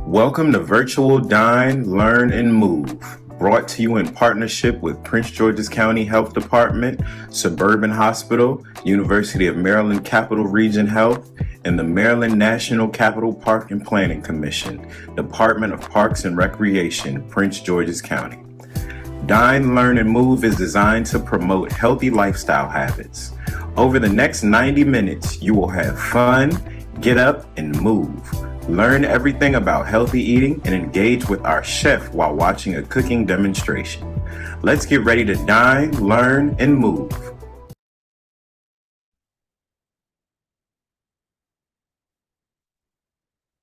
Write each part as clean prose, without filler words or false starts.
Welcome to Virtual Dine, Learn, and Move, brought to you in partnership with Prince George's County Health Department, Suburban Hospital, University of Maryland Capital Region Health, and the Maryland National Capital Park and Planning Commission, Department of Parks and Recreation, Prince George's County. Dine, Learn, and Move is designed to promote healthy lifestyle habits. Over the next 90 minutes, you will have fun, get up, and move. Learn everything about healthy eating and engage with our chef while watching a cooking demonstration. Let's get ready to dine, learn, and move.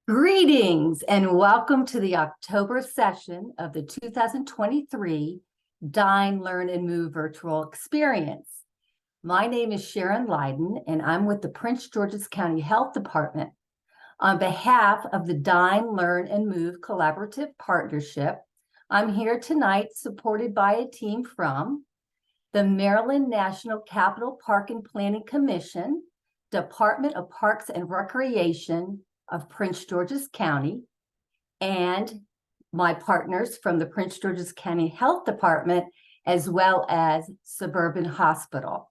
Greetings and welcome to the October session of the 2023 Dine, Learn, and Move virtual experience. My name is Sharon Leiden, and I'm with the Prince George's County Health Department. On behalf of the Dine, Learn, and Move Collaborative Partnership, I'm here tonight supported by a team from the Maryland National Capital Park and Planning Commission, Department of Parks and Recreation of Prince George's County, and my partners from the Prince George's County Health Department, as well as Suburban Hospital.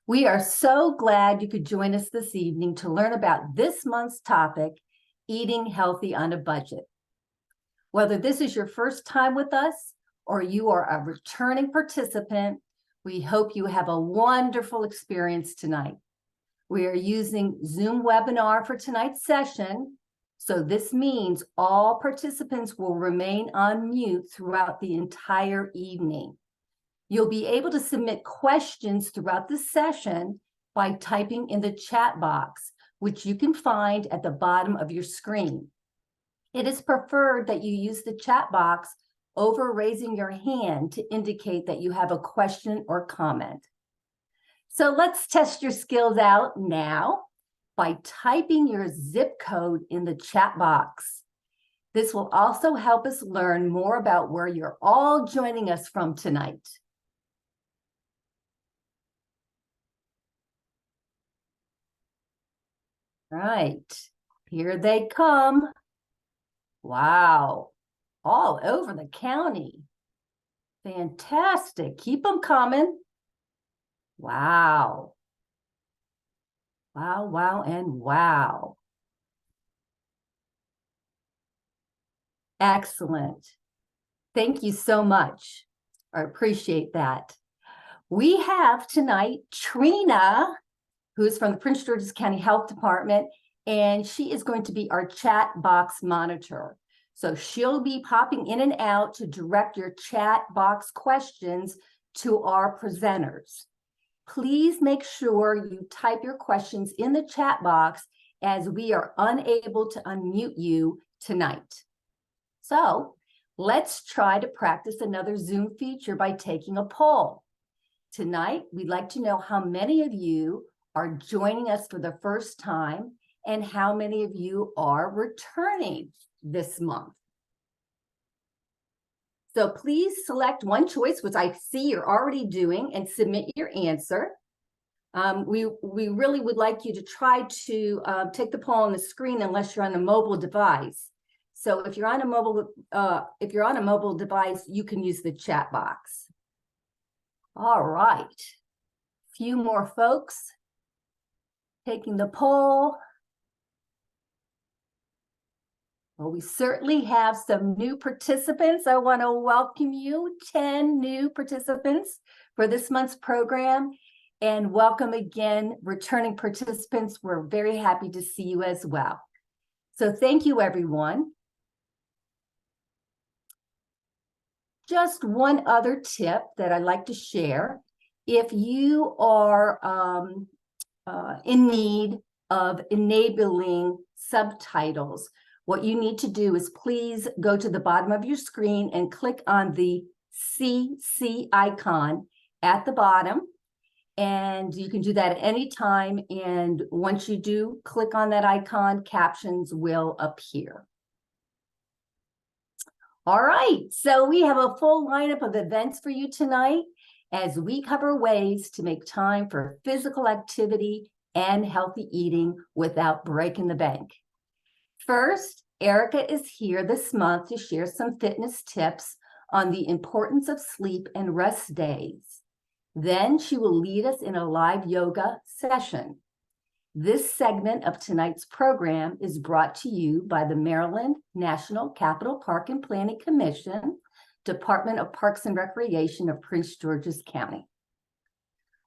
We are so glad you could join us this evening to learn about this month's topic, eating healthy on a budget. Whether this is your first time with us or you are a returning participant, we hope you have a wonderful experience tonight. We are using Zoom webinar for tonight's session, so this means all participants will remain on mute throughout the entire evening. You'll be able to submit questions throughout the session by typing in the chat box, which you can find at the bottom of your screen. It is preferred that you use the chat box over raising your hand to indicate that you have a question or comment. So let's test your skills out now by typing your zip code in the chat box. This will also help us learn more about where you're all joining us from tonight. Right, here they come. Wow, all over the county. Fantastic, keep them coming. Wow. Wow, wow, and wow. Excellent. Thank you so much. I appreciate that. We have tonight Trina, who's from the Prince George's County Health Department, and she is going to be our chat box monitor. So she'll be popping in and out to direct your chat box questions to our presenters. Please make sure you type your questions in the chat box as we are unable to unmute you tonight. So let's try to practice another Zoom feature by taking a poll. Tonight, we'd like to know how many of you are joining us for the first time and how many of you are returning this month. So please select one choice, which I see you're already doing, and submit your answer. We really would like you to try to take the poll on the screen unless you're on a mobile device. So if you're on a mobile device, you can use the chat box. All right, a few more folks taking the poll. Well, we certainly have some new participants. I want to welcome you, 10 new participants for this month's program. And welcome again, returning participants. We're very happy to see you as well. So thank you, everyone. Just one other tip that I'd like to share. If you are in need of enabling subtitles, what you need to do is please go to the bottom of your screen and click on the CC icon at the bottom. And you can do that at any time. And once you do click on that icon, captions will appear. All right, so we have a full lineup of events for you tonight as we cover ways to make time for physical activity and healthy eating without breaking the bank. First, Erica is here this month to share some fitness tips on the importance of sleep and rest days. Then she will lead us in a live yoga session. This segment of tonight's program is brought to you by the Maryland National Capital Park and Planning Commission, Department of Parks and Recreation of Prince George's County.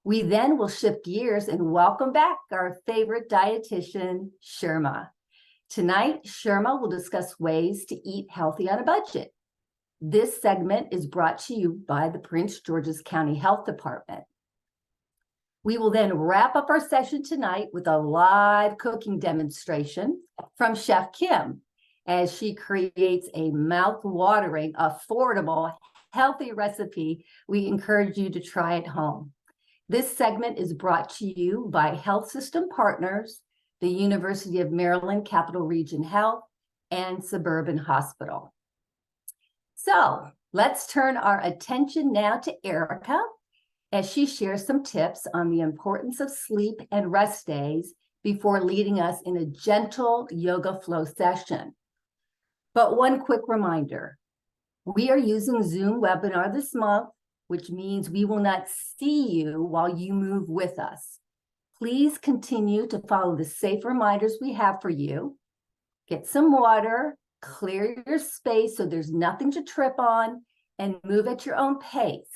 We then will shift gears and welcome back our favorite dietitian, Sherma. Tonight, Sherma will discuss ways to eat healthy on a budget. This segment is brought to you by the Prince George's County Health Department. We will then wrap up our session tonight with a live cooking demonstration from Chef Kim as she creates a mouth-watering, affordable, healthy recipe we encourage you to try at home. This segment is brought to you by Health System Partners, the University of Maryland Capital Region Health, and Suburban Hospital. So let's turn our attention now to Erica as she shares some tips on the importance of sleep and rest days before leading us in a gentle yoga flow session. But one quick reminder, we are using Zoom webinar this month, which means we will not see you while you move with us. Please continue to follow the safe reminders we have for you. Get some water, clear your space so there's nothing to trip on, and move at your own pace.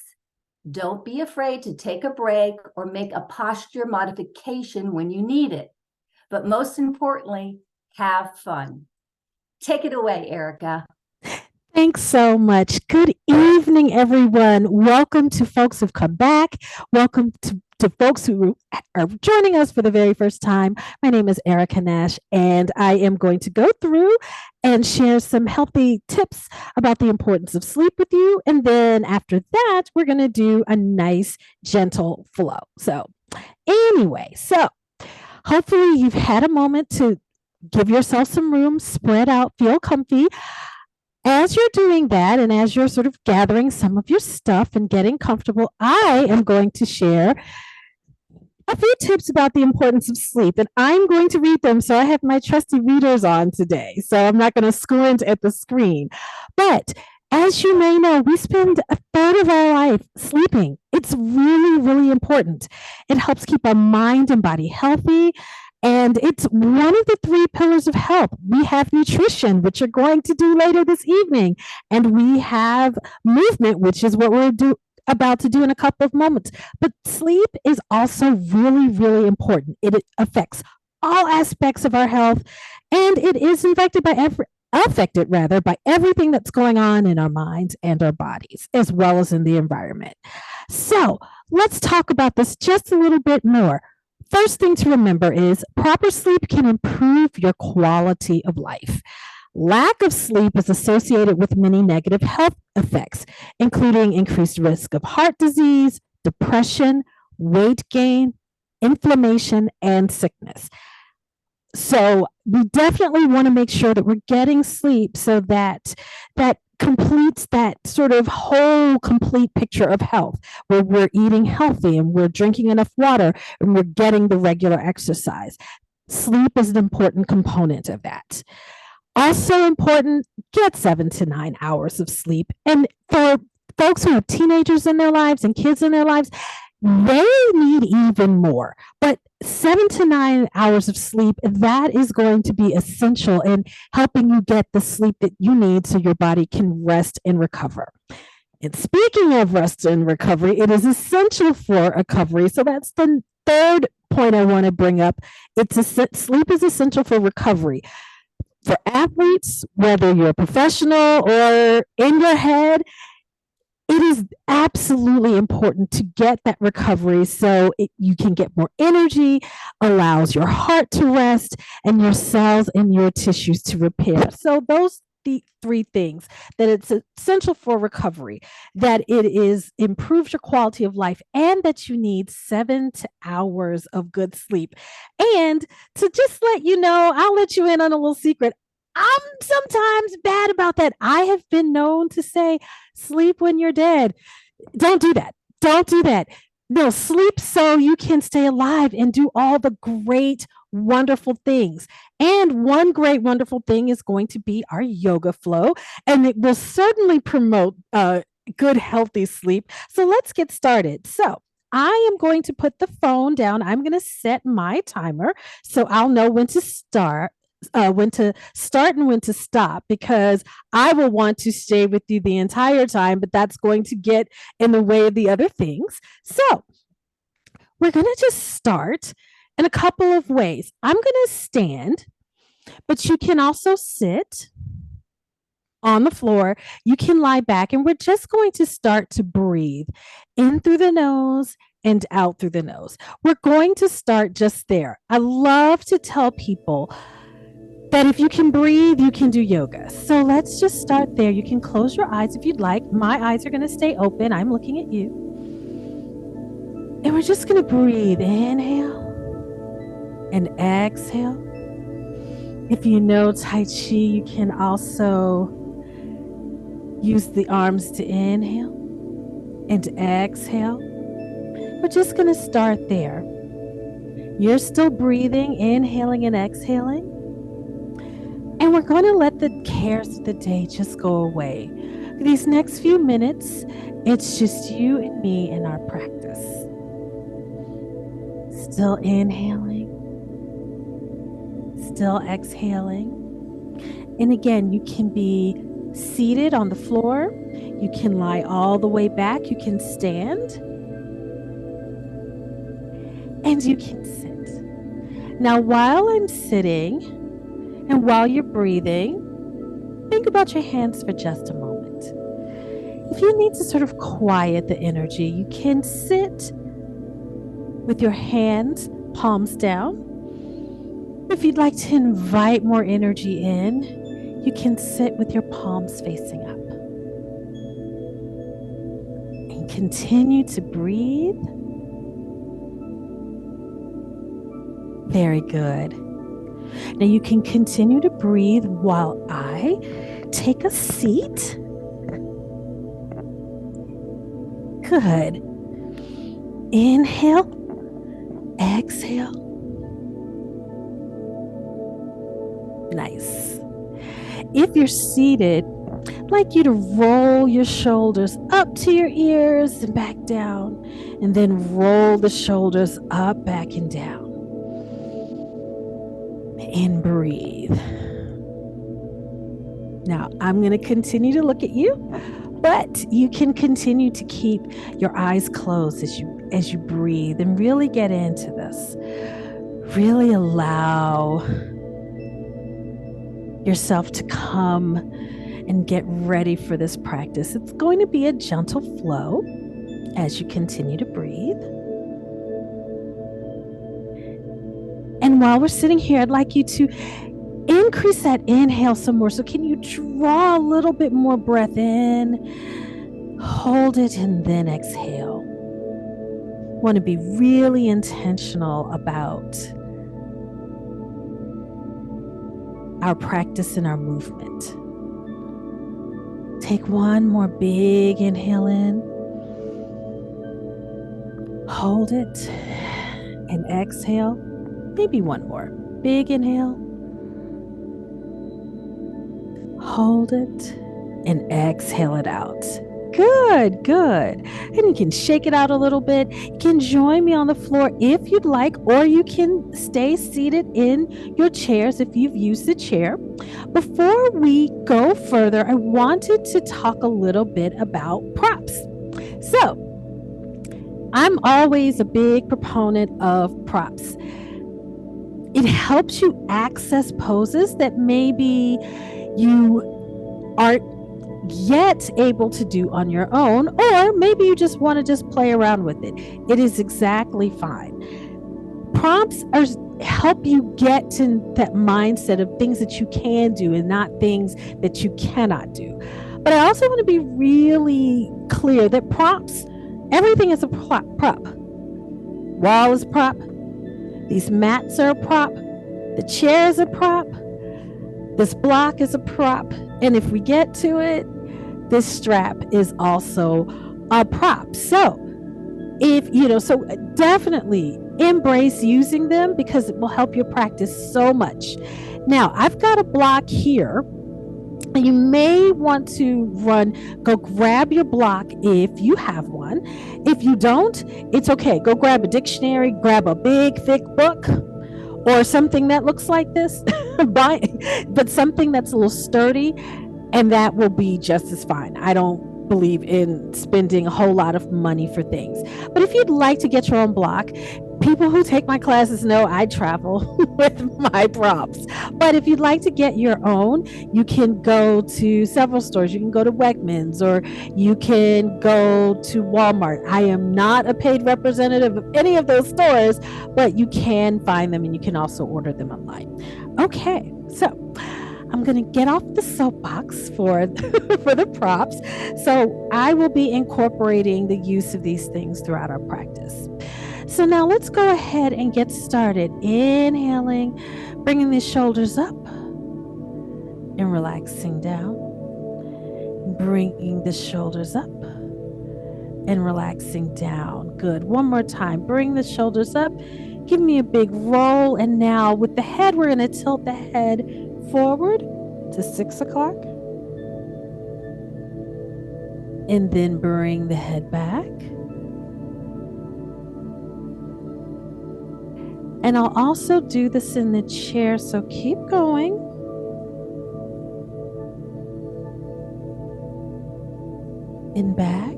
Don't be afraid to take a break or make a posture modification when you need it. But most importantly, have fun. Take it away, Erica. Thanks so much. Good evening, everyone. Welcome to folks who've come back. Welcome to folks who are joining us for the very first time. My name is Erica Nash, and I am going to go through and share some healthy tips about the importance of sleep with you. And then after that, we're going to do a nice, gentle flow. So anyway, hopefully you've had a moment to give yourself some room, spread out, feel comfy. As you're doing that, and as you're sort of gathering some of your stuff and getting comfortable, I am going to share a few tips about the importance of sleep, and I'm going to read them. So I have my trusty readers on today, so I'm not going to squint at the screen. But as you may know, we spend a third of our life sleeping. It's really, really important. It helps keep our mind and body healthy. And it's one of the 3 pillars of health. We have nutrition, which you're going to do later this evening. And we have movement, which is what we're about to do in a couple of moments. But sleep is also really, really important. It affects all aspects of our health, and it is affected by everything that's going on in our minds and our bodies, as well as in the environment. So let's talk about this just a little bit more. First thing to remember is proper sleep can improve your quality of life. Lack of sleep is associated with many negative health effects, including increased risk of heart disease, depression, weight gain, inflammation, and sickness. So we definitely want to make sure that we're getting sleep so that completes that sort of whole complete picture of health, where we're eating healthy and we're drinking enough water and we're getting the regular exercise. Sleep is an important component of that. Also important, get 7 to 9 hours of sleep. And for folks who have teenagers in their lives and kids in their lives, they need even more. But 7 to 9 hours of sleep, that is going to be essential in helping you get the sleep that you need so your body can rest and recover. And speaking of rest and recovery, it is essential for recovery. So that's the third point I want to bring up. Sleep is essential for recovery. For athletes, whether you're a professional or in your head, it is absolutely important to get that recovery so you can get more energy, allows your heart to rest, and your cells and your tissues to repair. So those the 3 things: that it's essential for recovery, that it improves your quality of life, and that you need 7 hours of good sleep. And to just let you know, I'll let you in on a little secret. I'm sometimes bad about that. I have been known to say, sleep when you're dead. Don't do that. Don't do that. No, sleep so you can stay alive and do all the great wonderful things. And one great, wonderful thing is going to be our yoga flow, and it will certainly promote good, healthy sleep. So let's get started. So I am going to put the phone down. I'm going to set my timer so I'll know when to start. When to start and when to stop, because I will want to stay with you the entire time, but that's going to get in the way of the other things. So we're going to just start in a couple of ways. I'm going to stand, but you can also sit on the floor. You can lie back, and we're just going to start to breathe in through the nose and out through the nose. We're going to start just there. I love to tell people that if you can breathe, you can do yoga. So let's just start there. You can close your eyes if you'd like. My eyes are going to stay open. I'm looking at you. And we're just going to breathe. Inhale and exhale. If you know Tai Chi, you can also use the arms to inhale and exhale. We're just going to start there. You're still breathing, inhaling and exhaling. And we're going to let the cares of the day just go away. For these next few minutes, it's just you and me in our practice. Still inhaling, still exhaling. And again, you can be seated on the floor. You can lie all the way back. You can stand. And you can sit. Now, while I'm sitting, and while you're breathing, think about your hands for just a moment. If you need to sort of quiet the energy, you can sit with your hands, palms down. If you'd like to invite more energy in, you can sit with your palms facing up. And continue to breathe. Very good. Now you can continue to breathe while I take a seat. Good. Inhale, exhale. Nice. If you're seated, I'd like you to roll your shoulders up to your ears and back down, and then roll the shoulders up, back, and down. And breathe. Now, I'm going to continue to look at you, but you can continue to keep your eyes closed as you breathe and really get into this. Really allow yourself to come and get ready for this practice. It's going to be a gentle flow as you continue to breathe. And while we're sitting here, I'd like you to increase that inhale some more. So can you draw a little bit more breath in, hold it, and then exhale. Want to be really intentional about our practice and our movement. Take one more big inhale in, hold it, and exhale. Maybe one more. Big inhale. Hold it and exhale it out. Good, good. And you can shake it out a little bit. You can join me on the floor if you'd like, or you can stay seated in your chairs if you've used the chair. Before we go further, I wanted to talk a little bit about props. So, I'm always a big proponent of props. It helps you access poses that maybe you aren't yet able to do on your own, or maybe you just want to just play around with it. It is exactly fine. Prompts help you get to that mindset of things that you can do and not things that you cannot do. But I also want to be really clear that props, everything is a prop. Wall is a prop. These mats are a prop. The chair is a prop. This block is a prop. And if we get to it, this strap is also a prop. So, so definitely embrace using them because it will help your practice so much. Now, I've got a block here. You may want to go grab your block if you have one. If you don't, it's okay. Go grab a dictionary, grab a big, thick book, or something that looks like this, but something that's a little sturdy, and that will be just as fine. I don't believe in spending a whole lot of money for things. But if you'd like to get your own block, people who take my classes know I travel with my props. But if you'd like to get your own, you can go to several stores. You can go to Wegmans or you can go to Walmart. I am not a paid representative of any of those stores, but you can find them and you can also order them online. Okay, so I'm going to get off the soapbox for the props. So I will be incorporating the use of these things throughout our practice. So now let's go ahead and get started. Inhaling, bringing the shoulders up and relaxing down. Bringing the shoulders up and relaxing down. Good. One more time. Bring the shoulders up. Give me a big roll. And now with the head, we're going to tilt the head forward to 6 o'clock. And then bring the head back. And I'll also do this in the chair, so keep going. And back.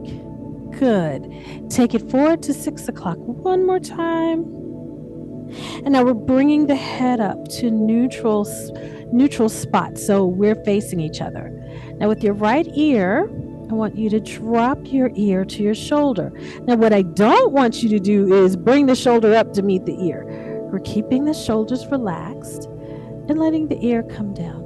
Good. Take it forward to 6 o'clock. One more time. And now we're bringing the head up to neutral spot, so we're facing each other. Now with your right ear, I want you to drop your ear to your shoulder. Now what I don't want you to do is bring the shoulder up to meet the ear. We're keeping the shoulders relaxed and letting the ear come down.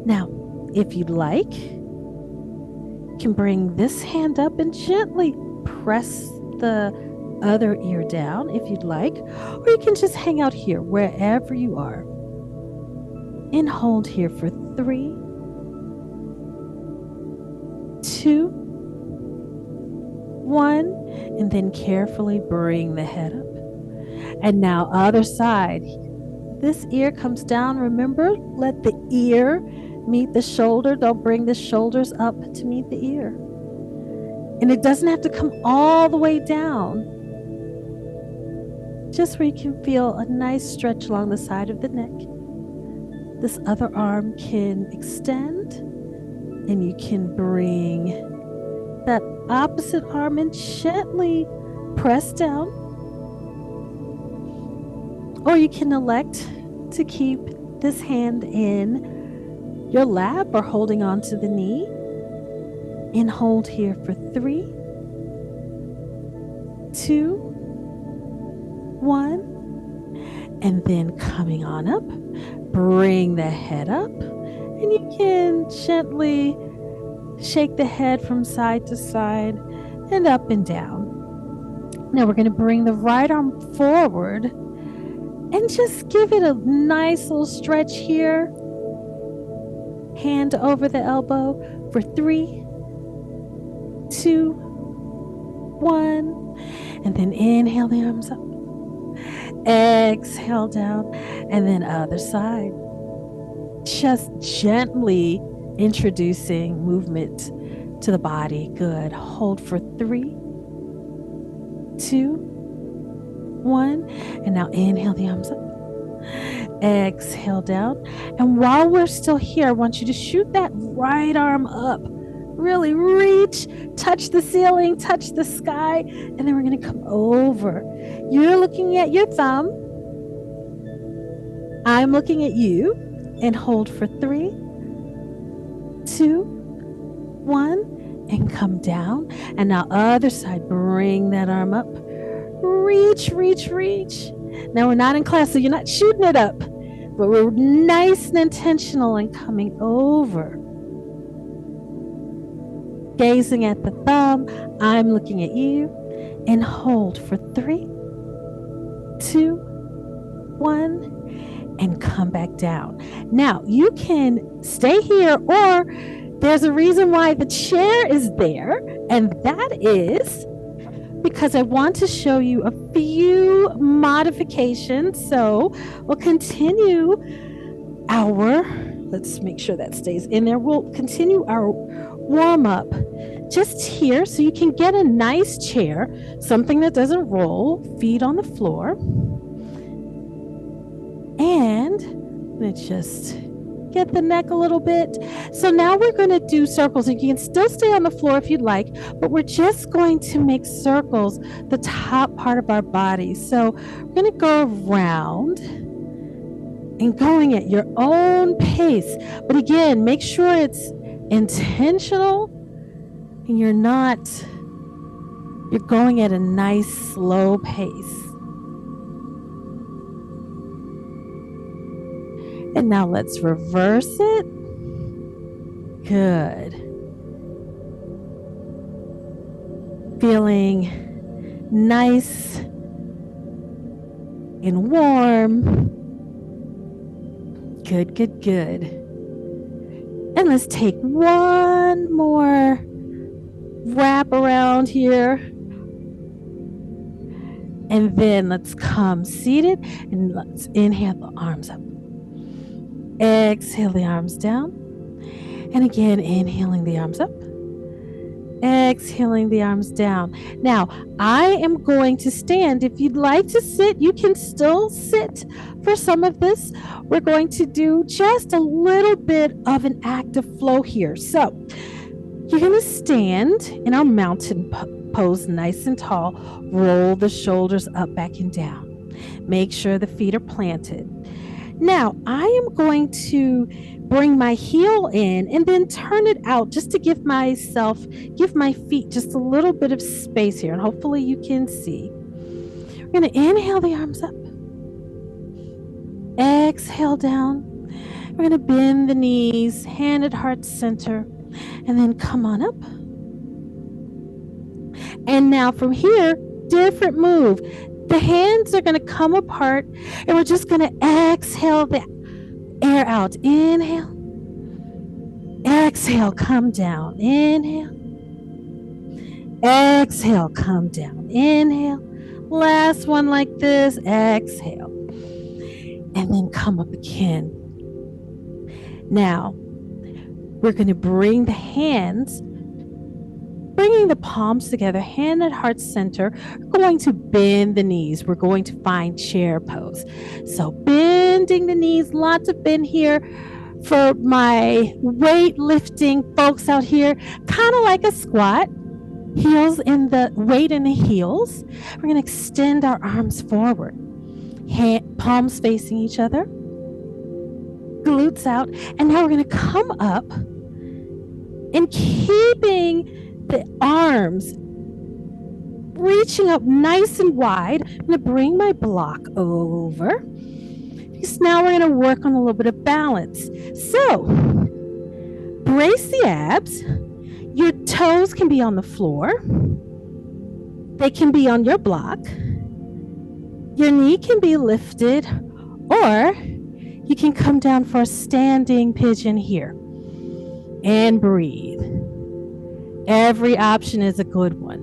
Now, if you'd like, you can bring this hand up and gently press the other ear down if you'd like, or you can just hang out here wherever you are. And hold here for 3, 2, 1, and then carefully bring the head up. And now other side. This ear comes down. Remember, let the ear meet the shoulder. Don't bring the shoulders up to meet the ear. And it doesn't have to come all the way down. Just where you can feel a nice stretch along the side of the neck. This other arm can extend, and you can bring that opposite arm and gently press down. Or you can elect to keep this hand in your lap or holding on to the knee. And hold here for 3, 2, 1. And then coming on up, bring the head up. And you can gently shake the head from side to side and up and down. Now we're going to bring the right arm forward and just give it a nice little stretch here. Hand over the elbow for 3, 2, 1. And then inhale the arms up. Exhale down. And then other side. Just gently introducing movement to the body. Good. Hold for 3, 2, 1. And now inhale the arms up. Exhale down. And while we're still here, I want you to shoot that right arm up. Really reach, touch the ceiling, touch the sky. And then we're going to come over. You're looking at your thumb. I'm looking at you. And hold for 3, 2, 1. And come down. And now other side. Bring that arm up. Reach, reach, reach. Now we're not in class, so you're not shooting it up, but we're nice and intentional and coming over. Gazing at the thumb, I'm looking at you, and hold for 3, 2, 1, and come back down. Now you can stay here, or there's a reason why the chair is there, and that is because I want to show you a few modifications. So we'll continue let's make sure that stays in there. We'll continue our warm up just here so you can get a nice chair, something that doesn't roll, feet on the floor. And let's just get the neck a little bit. So now we're going to do circles, and you can still stay on the floor if you'd like, but we're just going to make circles the top part of our body. So we're going to go around and going at your own pace. But again, make sure it's intentional and you're going at a nice slow pace. And now let's reverse it. Good. Feeling nice and warm. Good, good, good. And let's take one more wrap around here. And then let's come seated and let's inhale the arms up. Exhale the arms down. And again, inhaling the arms up. Exhaling the arms down. Now, I am going to stand. If you'd like to sit, you can still sit for some of this. We're going to do just a little bit of an active flow here. So, you're going to stand in our mountain pose, nice and tall. Roll the shoulders up, back, and down. Make sure the feet are planted. Now, I am going to bring my heel in and then turn it out just to give my feet just a little bit of space here. And hopefully you can see. We're going to inhale the arms up. Exhale down. We're going to bend the knees, hand at heart center, and then come on up. And now from here, different move. The hands are going to come apart, and we're just going to exhale the air out. Inhale. Exhale, come down. Inhale. Exhale, come down. Inhale. Last one like this. Exhale. And then come up again. Now, we're going to bring the hands, bringing the palms together, hand at heart center. We're going to bend the knees. We're going to find chair pose. So bending the knees, lots of bend here. For my weightlifting folks out here, kind of like a squat. Heels in the weight in the heels. We're going to extend our arms forward. Palms facing each other. Glutes out. And now we're going to come up and keeping the arms reaching up nice and wide. I'm going to bring my block over. Because now we're going to work on a little bit of balance. So, brace the abs. Your toes can be on the floor. They can be on your block. Your knee can be lifted, or you can come down for a standing pigeon here. And breathe. Every option is a good one.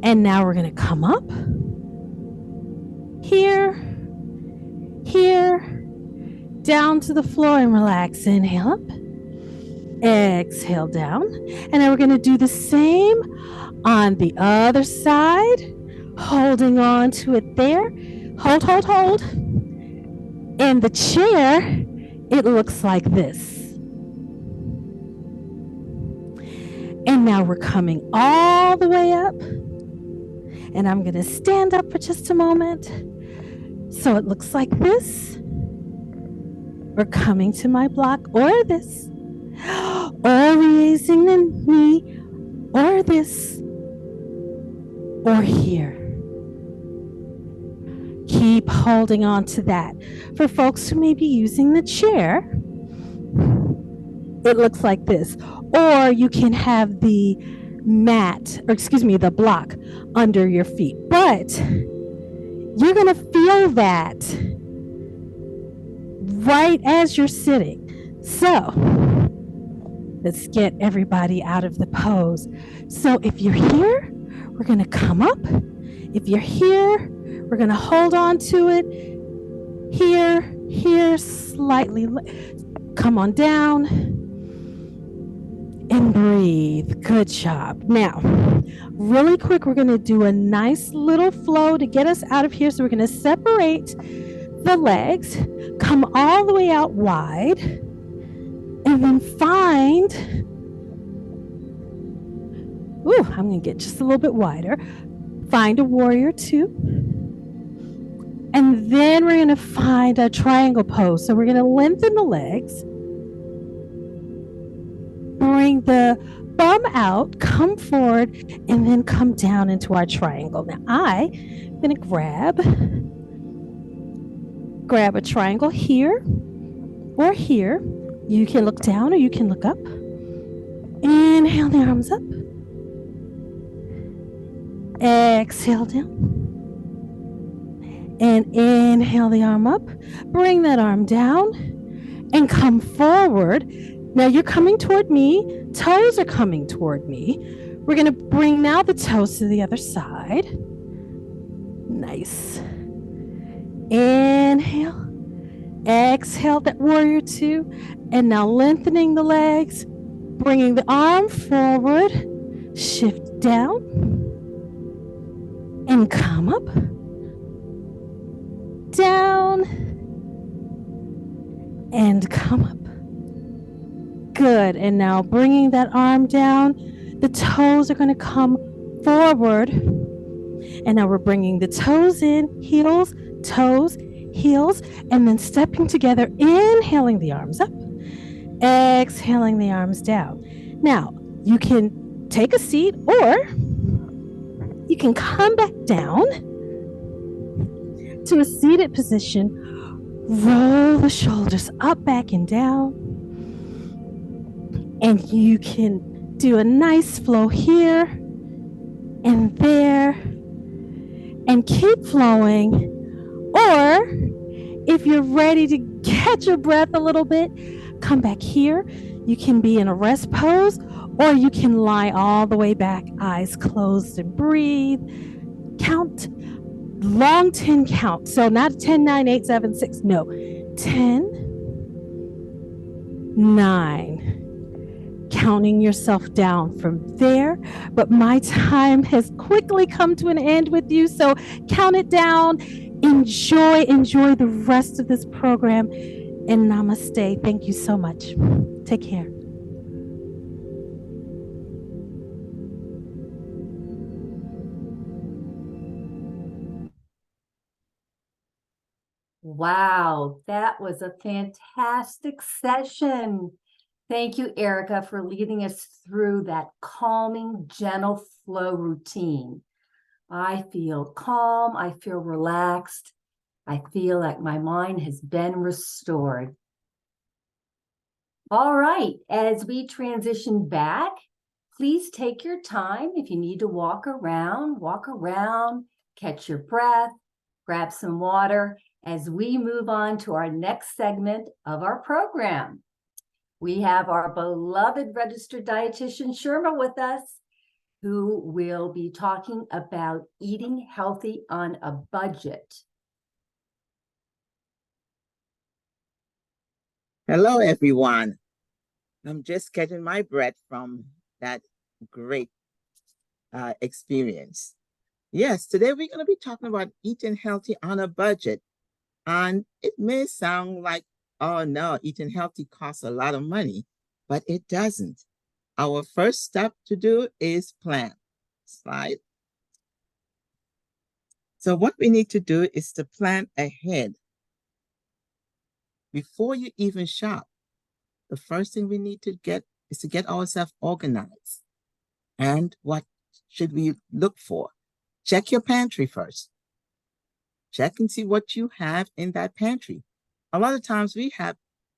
And now we're going to come up. Here. Down to the floor and relax. Inhale up. Exhale down. And then we're going to do the same on the other side. Holding on to it there. Hold. In the chair, it looks like this. And now we're coming all the way up. And I'm going to stand up for just a moment. So it looks like this. We're coming to my block, or this. Or raising the knee, or this. Or here. Keep holding on to that. For folks who may be using the chair, it looks like this. Or you can have the the block under your feet. But you're going to feel that right as you're sitting. So Let's get everybody out of the pose. So if you're here, we're going to come up. If you're here, we're going to hold on to it. Here, slightly. Come on down and breathe. Good job. Now, really quick, we're going to do a nice little flow to get us out of here. So we're going to separate the legs, come all the way out wide, and then find, I'm going to get just a little bit wider. Find a warrior two. And then we're going to find a triangle pose. So we're going to lengthen the legs. Bring the bum out, come forward, and then come down into our triangle. Now I'm going to grab a triangle here or here. You can look down or you can look up. Inhale the arms up. Exhale down. And inhale the arm up. Bring that arm down and come forward. Now you're coming toward me. Toes are coming toward me. We're going to bring now the toes to the other side. Nice. Inhale. Exhale that warrior two. And now lengthening the legs. Bringing the arm forward. Shift down. And come up. Down. And come up. Good. And now bringing that arm down, the toes are going to come forward. And now we're bringing the toes in, heels, toes, heels, and then stepping together, inhaling the arms up, exhaling the arms down. Now, you can take a seat or you can come back down to a seated position. Roll the shoulders up, back, and down. And you can do a nice flow here and there and keep flowing. Or if you're ready to catch your breath a little bit, come back here. You can be in a rest pose or you can lie all the way back, eyes closed, and breathe. Count, long 10 count. So not 10, 9, 8, 7, 6. No, 10, 9. Counting yourself down from there. But my time has quickly come to an end with you. So count it down. Enjoy the rest of this program. And namaste. Thank you so much. Take care. Wow, that was a fantastic session. Thank you, Erica, for leading us through that calming, gentle flow routine. I feel calm. I feel relaxed. I feel like my mind has been restored. All right, as we transition back, please take your time. If you need to walk around, catch your breath, grab some water as we move on to our next segment of our program. We have our beloved registered dietitian, Sherma, with us, who will be talking about eating healthy on a budget. Hello, everyone. I'm just catching my breath from that great experience. Yes, today we're going to be talking about eating healthy on a budget. And it may sound like, oh no, eating healthy costs a lot of money, but it doesn't. Our first step to do is plan. Slide. So what we need to do is to plan ahead. Before you even shop, the first thing we need to get is to get ourselves organized. And what should we look for? Check your pantry first. Check and see what you have in that pantry. A lot of times we have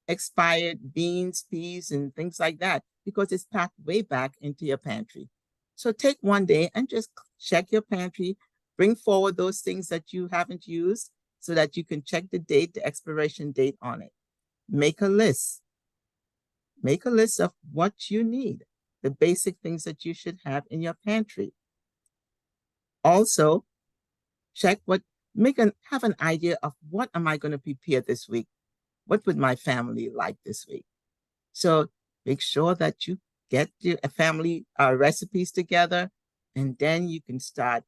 expired beans, peas, and things like that because it's packed way back into your pantry. So take one day and just check your pantry, bring forward those things that you haven't used so that you can check the date, the expiration date on it. Make a list. Make a list of what you need, the basic things that you should have in your pantry. Also, check have an idea of what am I going to prepare this week? What would my family like this week? So make sure that you get your family recipes together, and then you can start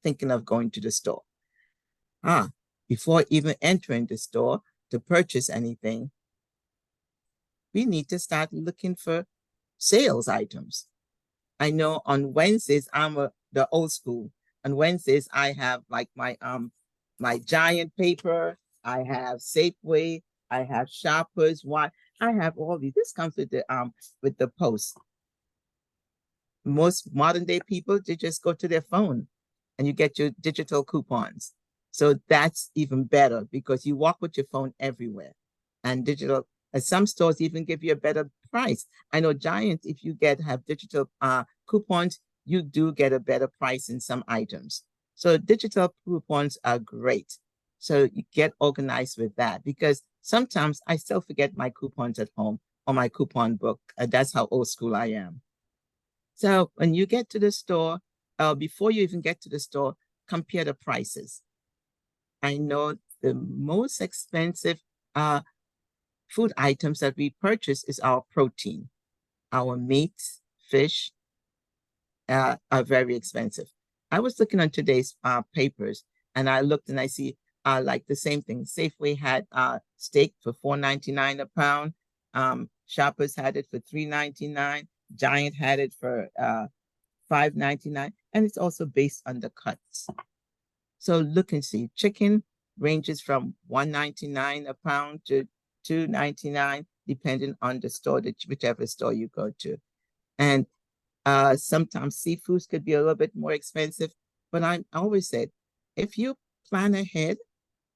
thinking of going to the store. Before even entering the store to purchase anything, we need to start looking for sales items. I know on Wednesdays, the old school. On Wednesdays, I have like my giant paper, I have Safeway, I have Shoppers. Why? I have all these. This comes with the post. Most modern day people, they just go to their phone and you get your digital coupons. So that's even better because you walk with your phone everywhere. And some stores even give you a better price. I know Giant, if you have digital coupons, you do get a better price in some items. So digital coupons are great. So you get organized with that, because sometimes I still forget my coupons at home or my coupon book. That's how old school I am. So when you get to the store, before you even get to the store, compare the prices. I know the most expensive food items that we purchase is our protein. Our meats, fish are very expensive. I was looking on today's papers, and I looked and I see like the same thing. Safeway had steak for $4.99 a pound. Shoppers had it for $3.99. Giant had it for $5.99, and it's also based on the cuts. So look and see. Chicken ranges from $1.99 a pound to $2.99, depending on the store, whichever store you go to. And sometimes seafoods could be a little bit more expensive, but I always said, if you plan ahead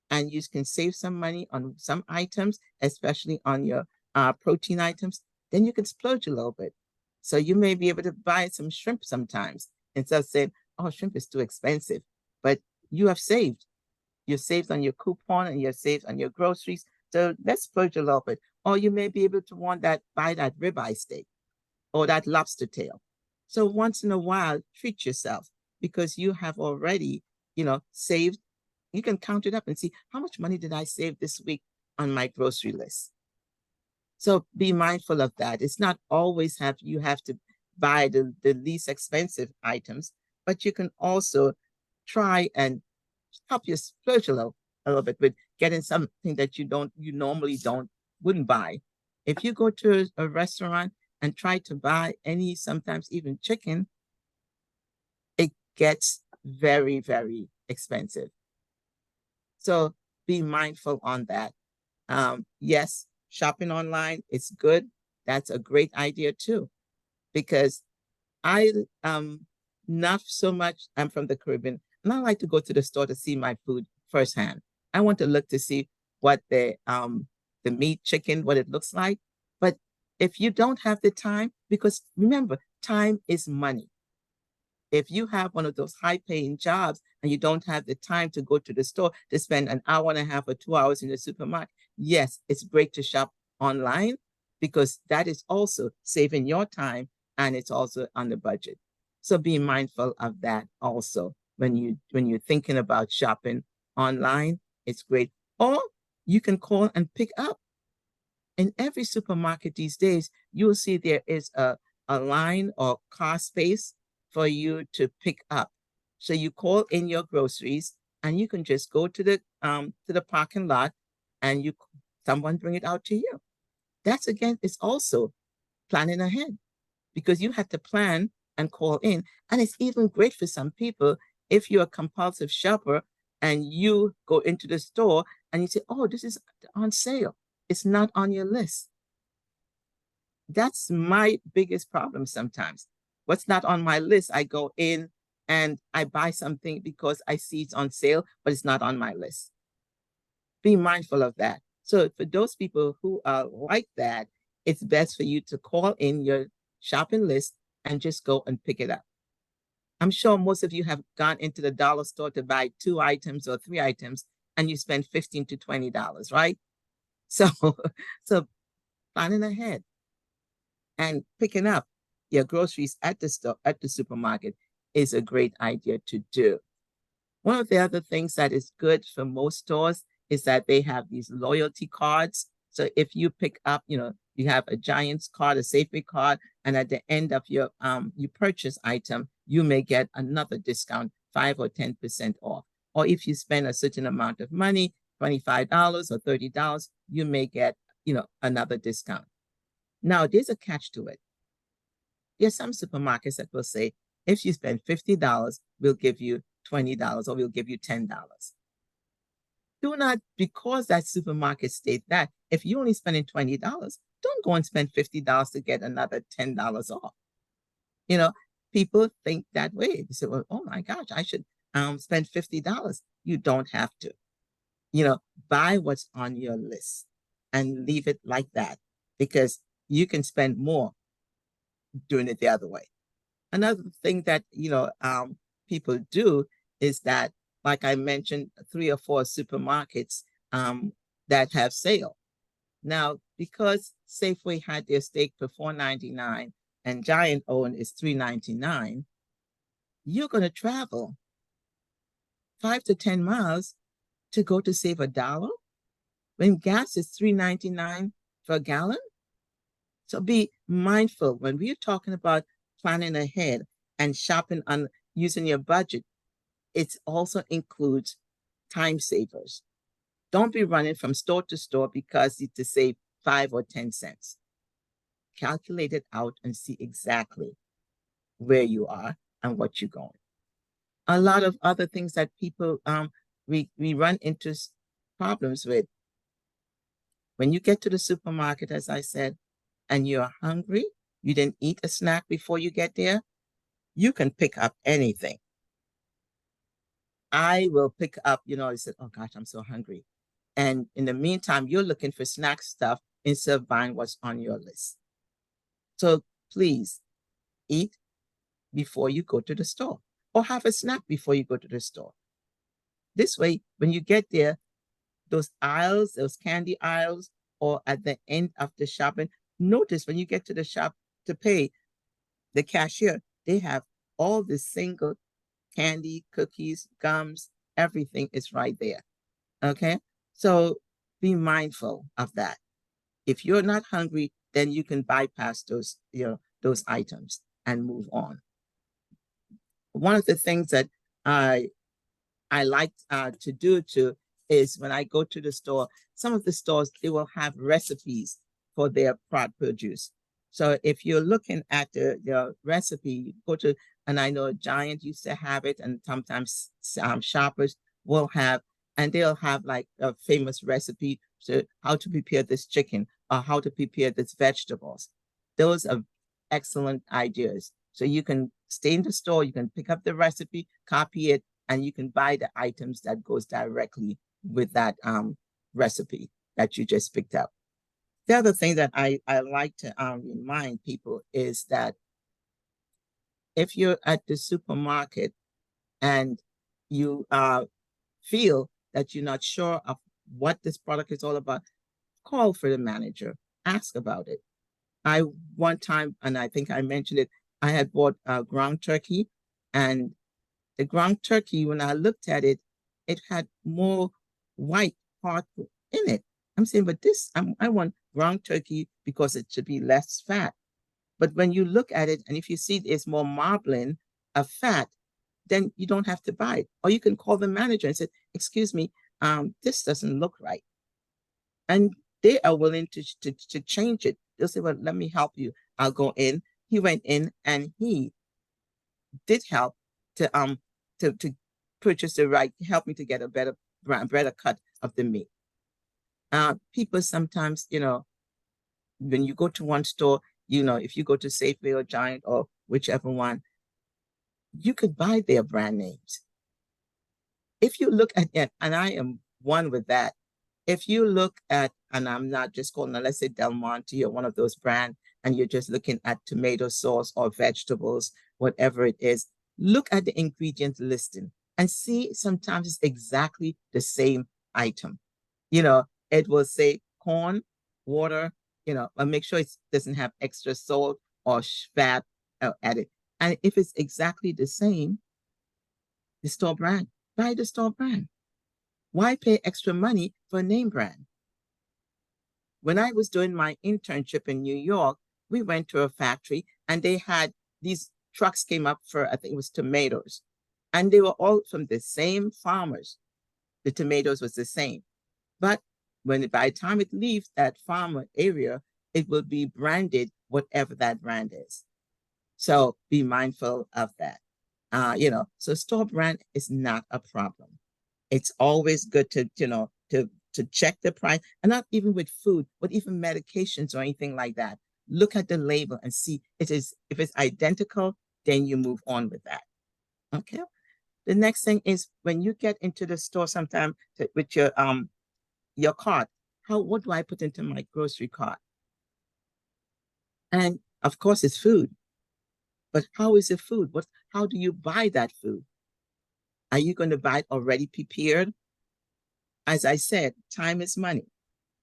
and you can save some money on some items, especially on your protein items, then you can splurge a little bit. So you may be able to buy some shrimp sometimes instead of saying, oh, shrimp is too expensive, but you have saved. You're saved on your coupon and you're saved on your groceries. So let's splurge a little bit. Or you may be able to buy that ribeye steak or that lobster tail. So once in a while, treat yourself, because you have already, saved. You can count it up and see how much money did I save this week on my grocery list. So be mindful of that. It's not always you have to buy the least expensive items, but you can also try and help you splurge a little bit with getting something that you normally wouldn't buy. If you go to a restaurant and try to buy sometimes even chicken, it gets very, very expensive. So be mindful on that. Yes, shopping online is good. That's a great idea too, because I'm from the Caribbean, and I like to go to the store to see my food firsthand. I want to look to see what the meat, chicken, what it looks like. But if you don't have the time, because remember, time is money. If you have one of those high-paying jobs and you don't have the time to go to the store to spend an hour and a half or 2 hours in the supermarket, yes, it's great to shop online, because that is also saving your time and it's also on the budget. So be mindful of that also when you're thinking about shopping online. It's great. Or you can call and pick up. In every supermarket these days, you'll see there is a line or car space for you to pick up. So you call in your groceries and you can just go to the parking lot and someone bring it out to you. That's, again, it's also planning ahead, because you have to plan and call in. And it's even great for some people if you're a compulsive shopper and you go into the store and you say, oh, this is on sale. It's not on your list. That's my biggest problem sometimes. What's not on my list, I go in and I buy something because I see it's on sale, but it's not on my list. Be mindful of that. So for those people who are like that, it's best for you to call in your shopping list and just go and pick it up. I'm sure most of you have gone into the dollar store to buy 2 items or 3 items and you spend $15 to $20, right? So planning ahead. And picking up your groceries at the store, at the supermarket, is a great idea to do. One of the other things that is good for most stores is that they have these loyalty cards. So if you pick up, you have a Giants card, a Safeway card, and at the end of your you purchase item, you may get another discount, 5 or 10% off. Or if you spend a certain amount of money, $25 or $30, you may get, another discount. Now, there's a catch to it. There's some supermarkets that will say, if you spend $50, we'll give you $20 or we'll give you $10. Do not, because that supermarket states that, if you're only spending $20, don't go and spend $50 to get another $10 off. People think that way. They say, well, oh my gosh, I should spend $50. You don't have to. Buy what's on your list and leave it like that, because you can spend more doing it the other way. Another thing that, people do is that, like I mentioned, 3 or 4 supermarkets that have sale. Now, because Safeway had their steak for $4.99 and Giant own is $3.99, you're going to travel 5 to 10 miles to go to save $1 when gas is $3.99 for a gallon. So be mindful when we're talking about planning ahead and shopping on using your budget. It also includes time savers. Don't be running from store to store because it's to save 5 or 10 cents. Calculate it out and see exactly where you are and what you're going. A lot of other things that people we run into problems with. When you get to the supermarket, as I said, and you're hungry, you didn't eat a snack before you get there, you can pick up anything. I will pick up, I said, oh gosh, I'm so hungry. And in the meantime, you're looking for snack stuff instead of buying what's on your list. So please eat before you go to the store, or have a snack before you go to the store. This way, when you get there, those aisles, those candy aisles, or at the end of the shopping, notice when you get to the shop to pay, the cashier, they have all the single candy, cookies, gums, everything is right there. Okay? So be mindful of that. If you're not hungry, then you can bypass those items and move on. One of the things that I like to do too is when I go to the store, some of the stores, they will have recipes for their produce. So if you're looking at the recipe, you go to, and I know Giant used to have it, and sometimes shoppers will have, and they'll have like a famous recipe, so how to prepare this chicken or how to prepare this vegetables. Those are excellent ideas. So you can stay in the store, you can pick up the recipe, copy it, and you can buy the items that goes directly with that recipe that you just picked up. The other thing that I like to remind people is that if you're at the supermarket and you feel that you're not sure of what this product is all about, call for the manager, ask about it. One time, and I think I mentioned it, I had bought ground turkey, and the ground turkey, when I looked at it, it had more white part in it. I'm saying, but I want ground turkey because it should be less fat. But when you look at it, and if you see it's more marbling of fat, then you don't have to buy it. Or you can call the manager and say, excuse me, this doesn't look right. And they are willing to change it. They'll say, well, let me help you. I'll go in. He went in and he did help to purchase the right, help me to get a better cut of the meat. People sometimes, when you go to one store, if you go to Safeway or Giant or whichever one, you could buy their brand names. If you look at it, and I am one with that, if you look at, and I'm not just calling, let's say Del Monte or one of those brands, and you're just looking at tomato sauce or vegetables, whatever it is, look at the ingredient listing and see sometimes it's exactly the same item. It will say corn, water, and make sure it doesn't have extra salt or fat added. And if it's exactly the same, the store brand, buy the store brand. Why pay extra money for a name brand? When I was doing my internship in New York, we went to a factory and they had these trucks came up for, I think it was tomatoes. And they were all from the same farmers. The tomatoes was the same. But by the time it leaves that farmer area, it will be branded whatever that brand is. So be mindful of that. So store brand is not a problem. It's always good to check the price, and not even with food, but even medications or anything like that. Look at the label and see if it's identical, then you move on with that. Okay. The next thing is when you get into the store sometime with your cart, what do I put into my grocery cart? And of course it's food. But how is the food? How do you buy that food? Are you going to buy it already prepared? As I said, time is money.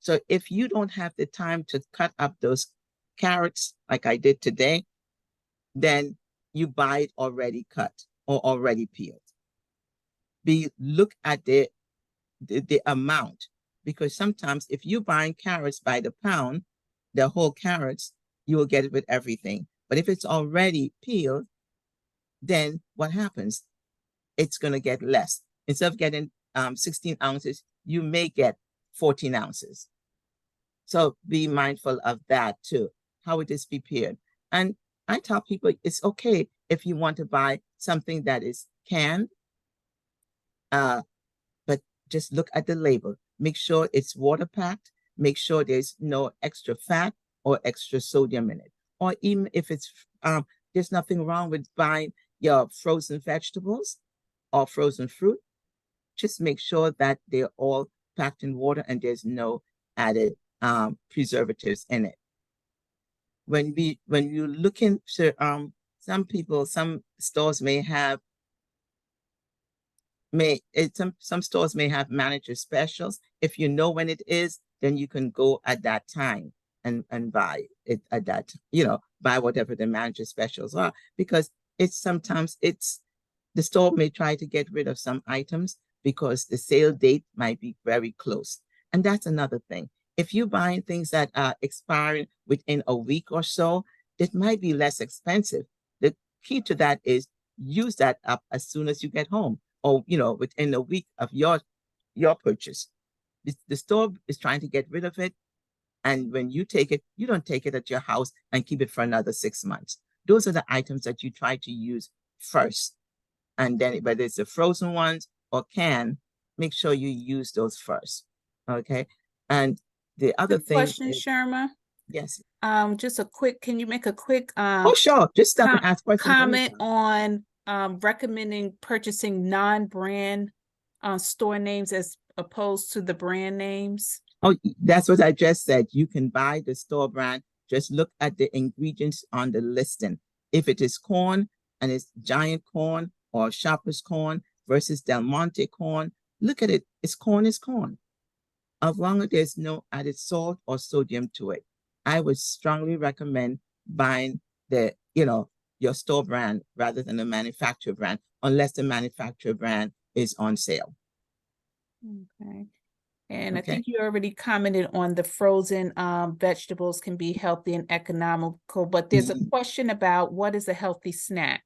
So if you don't have the time to cut up those carrots like I did today, then you buy it already cut or already peeled. Look at the amount, because sometimes if you're buying carrots by the pound, the whole carrots, you will get it with everything. But if it's already peeled, then what happens? It's going to get less. Instead of getting 16 ounces, you may get 14 ounces. So be mindful of that too, how it is prepared. And I tell people it's okay if you want to buy something that is canned, but just look at the label. Make sure it's water packed. Make sure there's no extra fat or extra sodium in it. Or even if it's, there's nothing wrong with buying your frozen vegetables or frozen fruit. Just make sure that they're all packed in water and there's no added preservatives in it. When you look into some stores may have some stores may have manager specials. If you know when it is, then you can go at that time and buy it at that, buy whatever the manager specials are, because sometimes the store may try to get rid of some items because the sale date might be very close. And that's another thing. If you're buying things that are expiring within a week or so, it might be less expensive. The key to that is use that up as soon as you get home, or within a week of your purchase. The store is trying to get rid of it. And when you take it, you don't take it at your house and keep it for another 6 months. Those are the items that you try to use first. And then whether it's the frozen ones or canned, make sure you use those first. Okay. And the other thing question, is, Sharma. yes. Can you make a quick Oh, sure. Just stop and ask questions. Comment on recommending purchasing non-brand store names as opposed to the brand names? Oh, that's what I just said. You can buy the store brand. Just look at the ingredients on the listing. If it is corn and it's giant corn or Shoppers corn versus Del Monte corn, look at it. It's corn is corn. As long as there's no added salt or sodium to it, I would strongly recommend buying your store brand rather than the manufacturer brand, unless the manufacturer brand is on sale. Okay. And Okay. I think you already commented on the frozen vegetables can be healthy and economical, but there's a question about what is a healthy snack?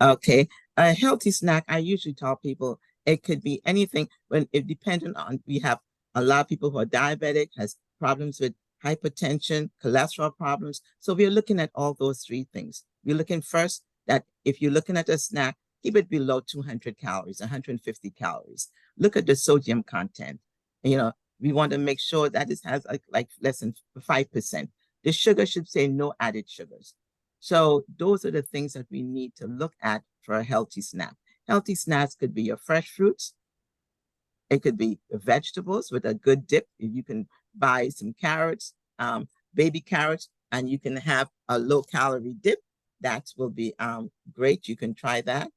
Okay. A healthy snack, I usually tell people it could be anything when it depending on, we have a lot of people who are diabetic, has problems with hypertension, cholesterol problems. So we're looking at all those three things. We're looking first that if you're looking at a snack, keep it below 200 calories, 150 calories. Look at the sodium content. We want to make sure that it has like less than 5%. The sugar should say no added sugars. So those are the things that we need to look at for a healthy snack. Healthy snacks could be your fresh fruits. It could be vegetables with a good dip. You can buy some carrots, baby carrots, and you can have a low calorie dip. That will be great. You can try that.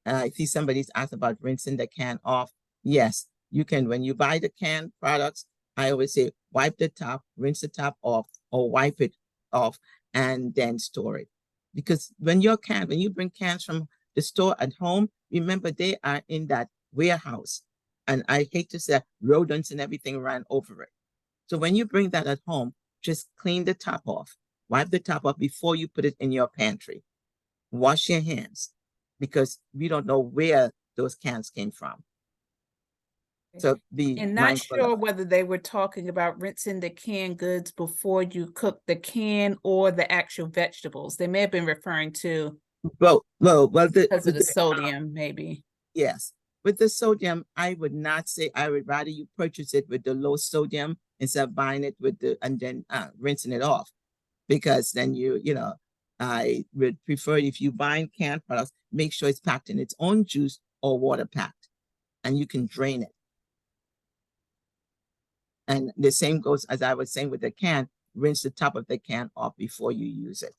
I see somebody's asked about rinsing the can off. Yes, you can. When you buy the canned products, I always say wipe the top, rinse the top off, or wipe it off and then store it. Because when you bring cans from the store at home, remember they are in that warehouse. And I hate to say rodents and everything ran over it. So when you bring that at home, just clean the top off, wipe the top off before you put it in your pantry. Wash your hands because we don't know where those cans came from. So be And not mindful sure of it. whether they were talking about rinsing the canned goods before you cook the can or the actual vegetables. They may have been referring to Well, because of the sodium, maybe. yes. With the sodium, I would not say, I would rather you purchase it with the low sodium instead of buying it with and then rinsing it off. Because then I would prefer if you buy canned products, make sure it's packed in its own juice or water packed, and you can drain it. And the same goes, as I was saying with the can, rinse the top of the can off before you use it.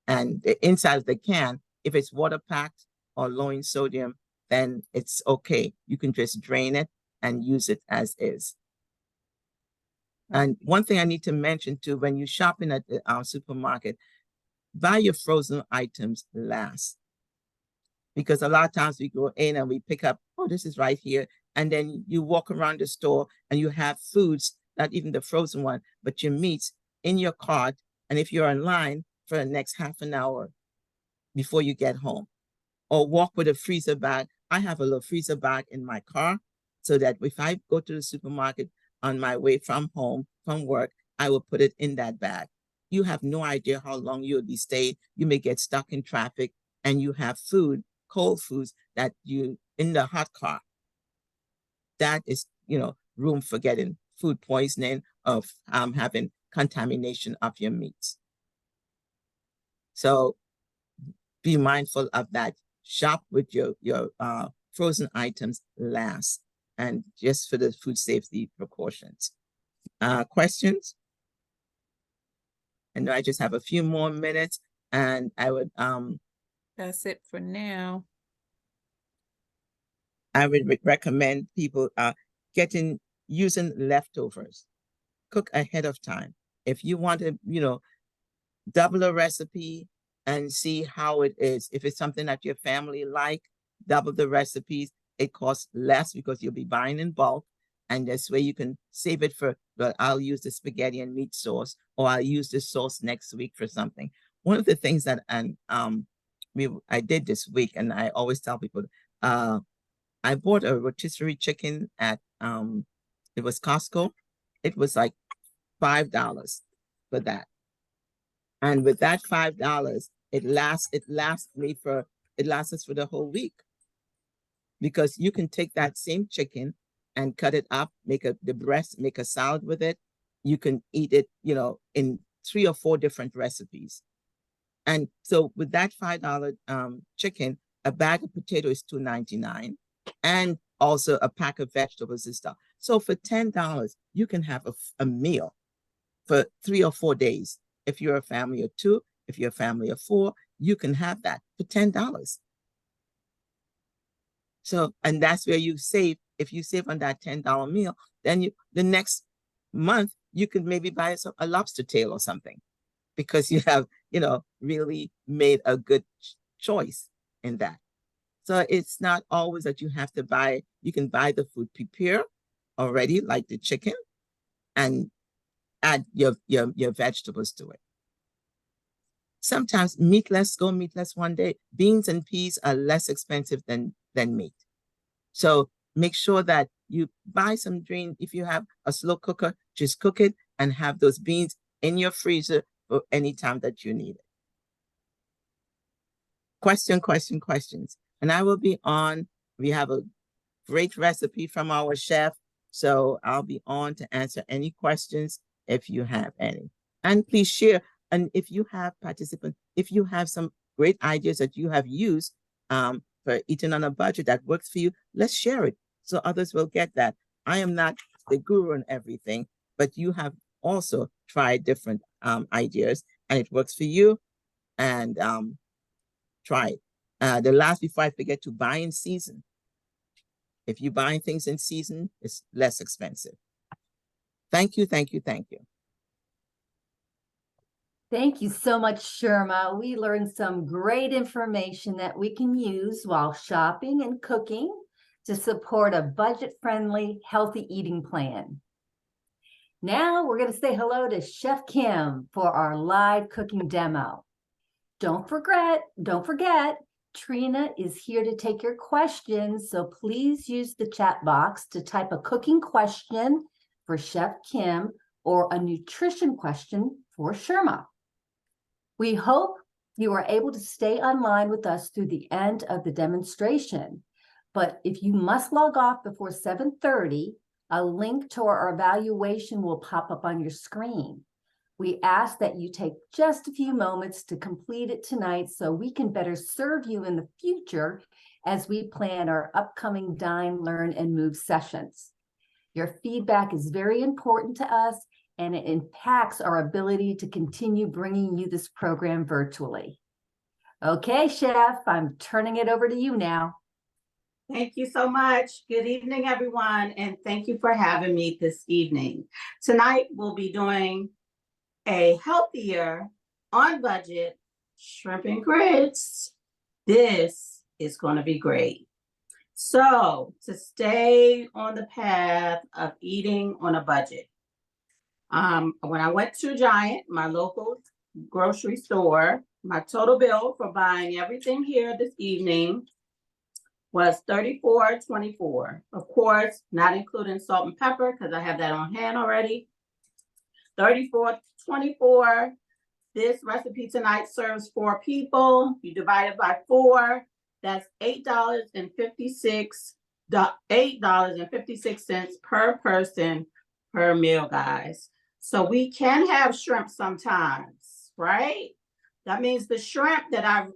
And the inside of the can, if it's water packed or low in sodium, then it's okay. You can just drain it and use it as is. And one thing I need to mention too, when you're shopping at the supermarket, buy your frozen items last. Because a lot of times we go in and we pick up, oh, this is right here. And then you walk around the store and you have foods, not even the frozen one, but your meats in your cart. And if you're in line for the next half an hour before you get home, or walk with a freezer bag. I have a little freezer bag in my car so that if I go to the supermarket on my way from home, from work, I will put it in that bag. You have no idea how long you'll be staying. You may get stuck in traffic and you have food, cold foods that you in the hot car. That is, room for getting food poisoning, of having contamination of your meats. So be mindful of that. Shop with your frozen items last, and just for the food safety precautions. Questions? I know I just have a few more minutes, and I would That's it for now. I would recommend people using leftovers. Cook ahead of time. If you want to, double a recipe and see how it is. If it's something that your family like, double the recipes. It costs less because you'll be buying in bulk. And this way you can save it for, well, I'll use the spaghetti and meat sauce, or I'll use this sauce next week for something. One of the things that I did this week, and I always tell people, I bought a rotisserie chicken at it was Costco. It was like $5 for that. And with that $5, it lasts us for the whole week. Because you can take that same chicken and cut it up, make a salad with it. You can eat it, in 3 or 4 different recipes. And so with that $5 chicken, a bag of potato is $2.99, and also a pack of vegetables and stuff. So for $10, you can have a meal for 3 or 4 days. If you're a family of 2, if you're a family of 4, you can have that for $10. So, and that's where you save. If you save on that $10 meal, then the next month you can maybe buy a lobster tail or something, because you have, really made a good choice in that. So it's not always that you have to buy. You can buy the food prepared already, like the chicken, and add your vegetables to it. Sometimes meatless one day. Beans and peas are less expensive than meat. So make sure that you buy some green. If you have a slow cooker, just cook it and have those beans in your freezer for any time that you need it. Questions. And I will be on. We have a great recipe from our chef. So I'll be on to answer any questions if you have any. And please share. And if you have participants, if you have some great ideas that you have used for eating on a budget that works for you, let's share it so others will get that. I am not the guru in everything, but you have also tried different ideas and it works for you, and try it. The last, before I forget, to buy in season. If you're buying things in season, it's less expensive. Thank you, thank you, thank you. Thank you so much, Sherma. We learned some great information that we can use while shopping and cooking to support a budget-friendly, healthy eating plan. Now we're going to say hello to Chef Kim for our live cooking demo. Don't forget, Trina is here to take your questions, so please use the chat box to type a cooking question for Chef Kim or a nutrition question for Sherma. We hope you are able to stay online with us through the end of the demonstration, but if you must log off before 7:30, a link to our evaluation will pop up on your screen. We ask that you take just a few moments to complete it tonight so we can better serve you in the future as we plan our upcoming Dine, Learn, and Move sessions. Your feedback is very important to us, and it impacts our ability to continue bringing you this program virtually. Okay, Chef, I'm turning it over to you now. Thank you so much. Good evening, everyone, and thank you for having me this evening. Tonight, we'll be doing a healthier, on budget shrimp and grits. This is going to be great. So, to stay on the path of eating on a budget, when I went to Giant, my local grocery store, my total bill for buying everything here this evening was $34.24. Of course, not including salt and pepper because I have that on hand already. $34.24. This recipe tonight serves 4 people. You divide it by 4. That's $8.56 per person per meal, guys. So we can have shrimp sometimes, right? That means the shrimp that I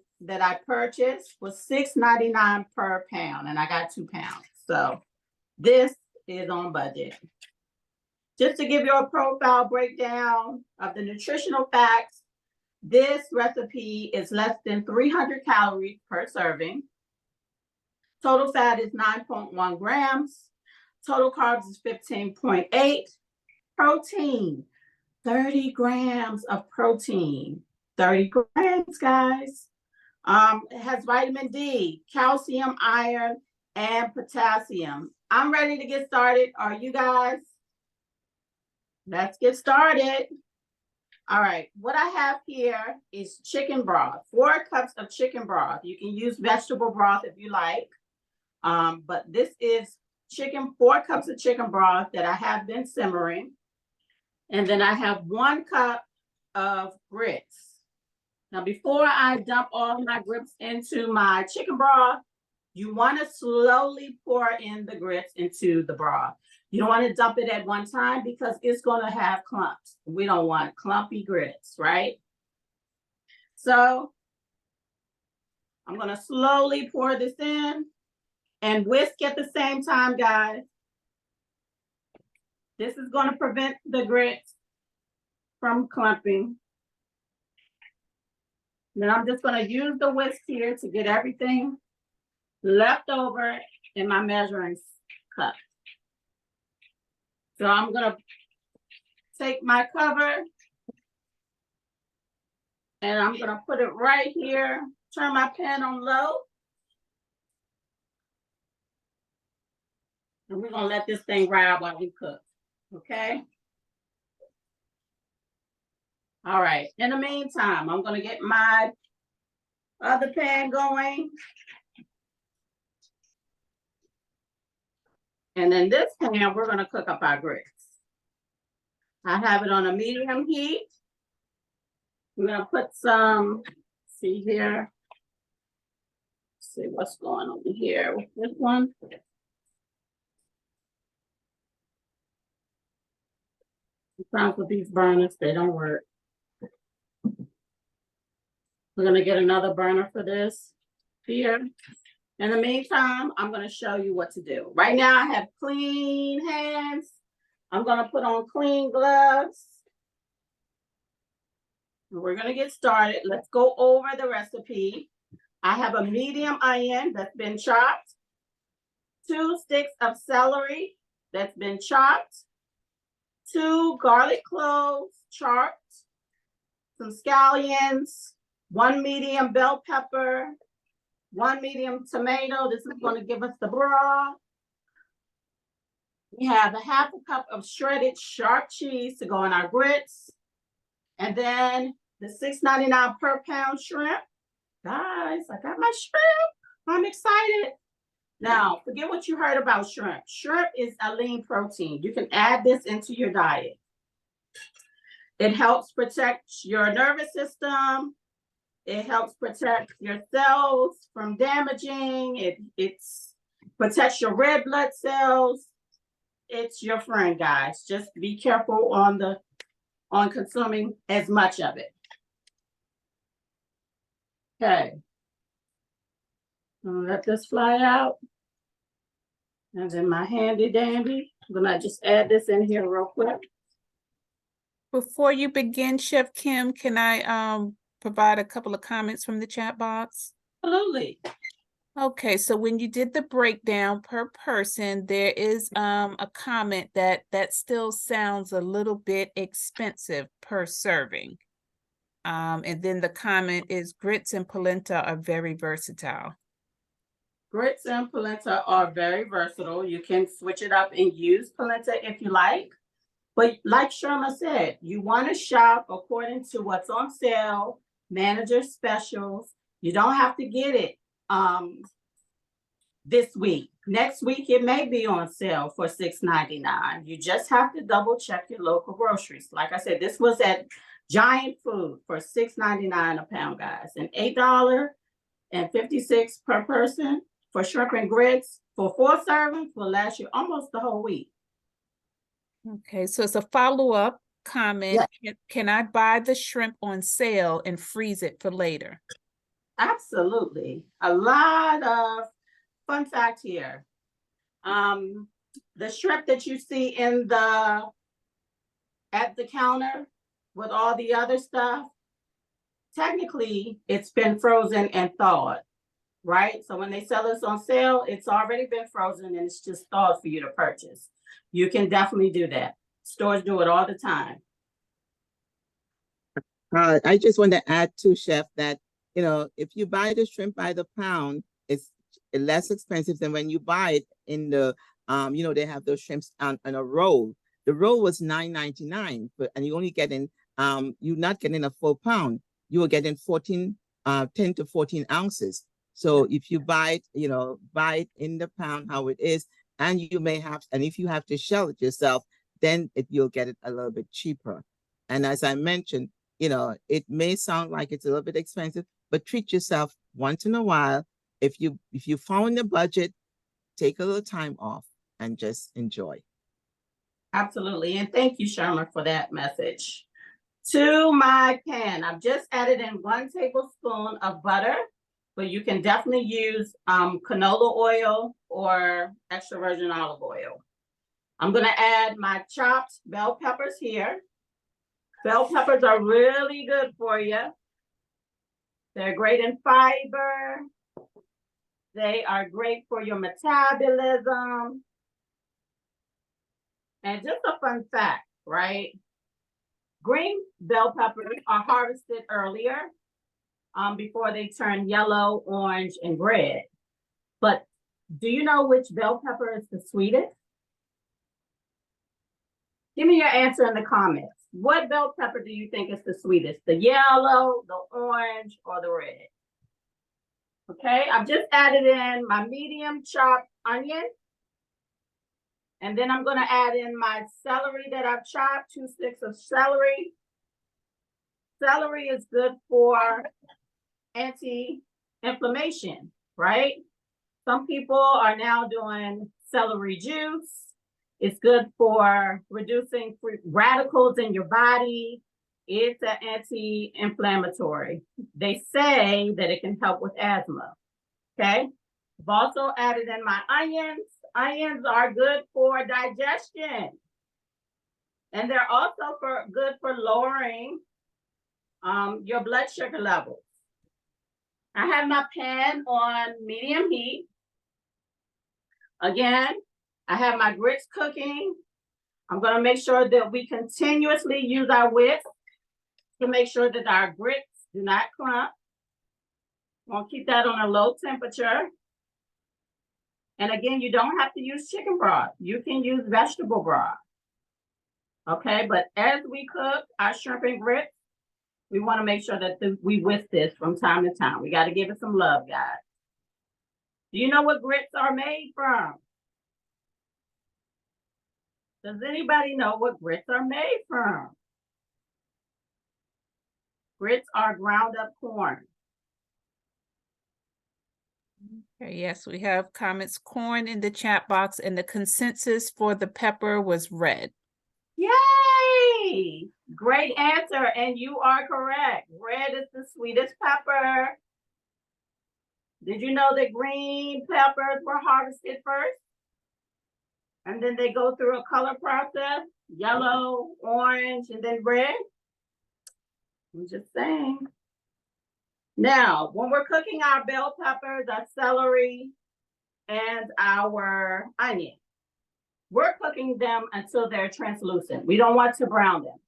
purchased was $6.99 per pound, and I got 2 pounds. So this is on budget. Just to give you a profile breakdown of the nutritional facts, this recipe is less than 300 calories per serving. Total fat is 9.1 grams. Total carbs is 15.8. Protein, 30 grams of protein. 30 grams, guys. It has vitamin D, calcium, iron, and potassium. I'm ready to get started. Are you guys? Let's get started. All right, what I have here is chicken broth, 4 cups of chicken broth. You can use vegetable broth if you like, but this is 4 cups of chicken broth that I have been simmering. And then I have 1 cup of grits. Now, before I dump all my grits into my chicken broth, you want to slowly pour in the grits into the broth. You don't want to dump it at one time because it's going to have clumps. We don't want clumpy grits, right? So I'm going to slowly pour this in and whisk at the same time, guys. This is going to prevent the grits from clumping. Then I'm just going to use the whisk here to get everything left over in my measuring cup. So I'm going to take my cover and I'm going to put it right here, turn my pan on low. And we're going to let this thing ride while we cook, okay? All right, in the meantime, I'm going to get my other pan going. And in this pan, we're going to cook up our grits. I have it on a medium heat. We're going to put some, see here. Let's see what's going on here with this one. Sometimes with these burners, they don't work. We're going to get another burner for this here. In the meantime, I'm going to show you what to do. Right now, I have clean hands. I'm going to put on clean gloves. We're going to get started. Let's go over the recipe. I have a medium onion that's been chopped, 2 sticks of celery that's been chopped, 2 garlic cloves chopped, some scallions, 1 medium bell pepper, 1 medium tomato. This is going to give us the broth. We have a 1/2 cup of shredded sharp cheese to go in our grits. And then the $6.99 per pound shrimp. Guys, I got my shrimp. I'm excited. Now, forget what you heard about shrimp. Shrimp is a lean protein. You can add this into your diet. It helps protect your nervous system. It helps protect your cells from damaging. It protects your red blood cells. It's your friend, guys. Just be careful on consuming as much of it. Okay. I'm gonna let this fly out. And then my handy dandy, I'm gonna just add this in here real quick. Before you begin, Chef Kim, can I provide a couple of comments from the chat box? Absolutely. Okay, so when you did the breakdown per person, there is a comment that still sounds a little bit expensive per serving. And then the comment is grits and polenta are very versatile. Grits and polenta are very versatile. You can switch it up and use polenta if you like. But like Sherma said, you want to shop according to what's on sale, manager specials. You don't have to get it this week. Next week, it may be on sale for $6.99. You just have to double check your local groceries. Like I said, this was at Giant Food for $6.99 a pound, guys, and $8.56 per person for shrimp and grits for 4 servings will last you almost the whole week. Okay, so it's a follow-up comment. Can I buy the shrimp on sale and freeze it for later? Absolutely. A lot of fun fact here. The shrimp that you see at the counter with all the other stuff, technically it's been frozen and thawed, right? So when they sell this on sale, it's already been frozen and it's just thawed for you to purchase. You can definitely do that. Stores do it all the time. I just want to add to Chef that, if you buy the shrimp by the pound, it's less expensive than when you buy it in the, they have those shrimps on a roll. The roll was $9.99, and you only getting, you're not getting a full pound. You are getting 10 to 14 ounces. So if you buy it in the pound how it is, and if you have to shell it yourself, then you'll get it a little bit cheaper. And as I mentioned, it may sound like it's a little bit expensive, but treat yourself once in a while. If you found the budget, take a little time off and just enjoy. Absolutely. And thank you, Sherma, for that message. To my pan, I've just added in 1 tablespoon of butter, but you can definitely use canola oil or extra virgin olive oil. I'm going to add my chopped bell peppers here. Bell peppers are really good for you. They're great in fiber. They are great for your metabolism. And just a fun fact, right? Green bell peppers are harvested earlier before they turn yellow, orange, and red. But do you know which bell pepper is the sweetest? Give me your answer in the comments. What bell pepper do you think is the sweetest? The yellow, the orange, or the red? Okay, I've just added in my medium chopped onion. And then I'm going to add in my celery that I've chopped, 2 sticks of celery. Celery is good for anti-inflammation, right? Some people are now doing celery juice. It's good for reducing free radicals in your body. It's an anti-inflammatory. They say that it can help with asthma, okay? I've also added in my onions. Onions are good for digestion. And they're also good for lowering your blood sugar levels. I have my pan on medium heat. Again, I have my grits cooking. I'm gonna make sure that we continuously use our whisk to make sure that our grits do not clump. We'll keep that on a low temperature. And again, you don't have to use chicken broth. You can use vegetable broth. Okay, but as we cook our shrimp and grits, we want to make sure that we whisk this from time to time. We got to give it some love, guys. Do you know what grits are made from? Does anybody know what grits are made from? Grits are ground up corn. Okay, yes, we have comments, corn in the chat box, and the consensus for the pepper was red. Yay! Great answer, and you are correct. Red is the sweetest pepper. Did you know that green peppers were harvested first? And then they go through a color process, yellow, orange, and then red? I'm just saying. Now, when we're cooking our bell peppers, our celery, and our onion, we're cooking them until they're translucent. We don't want to brown them.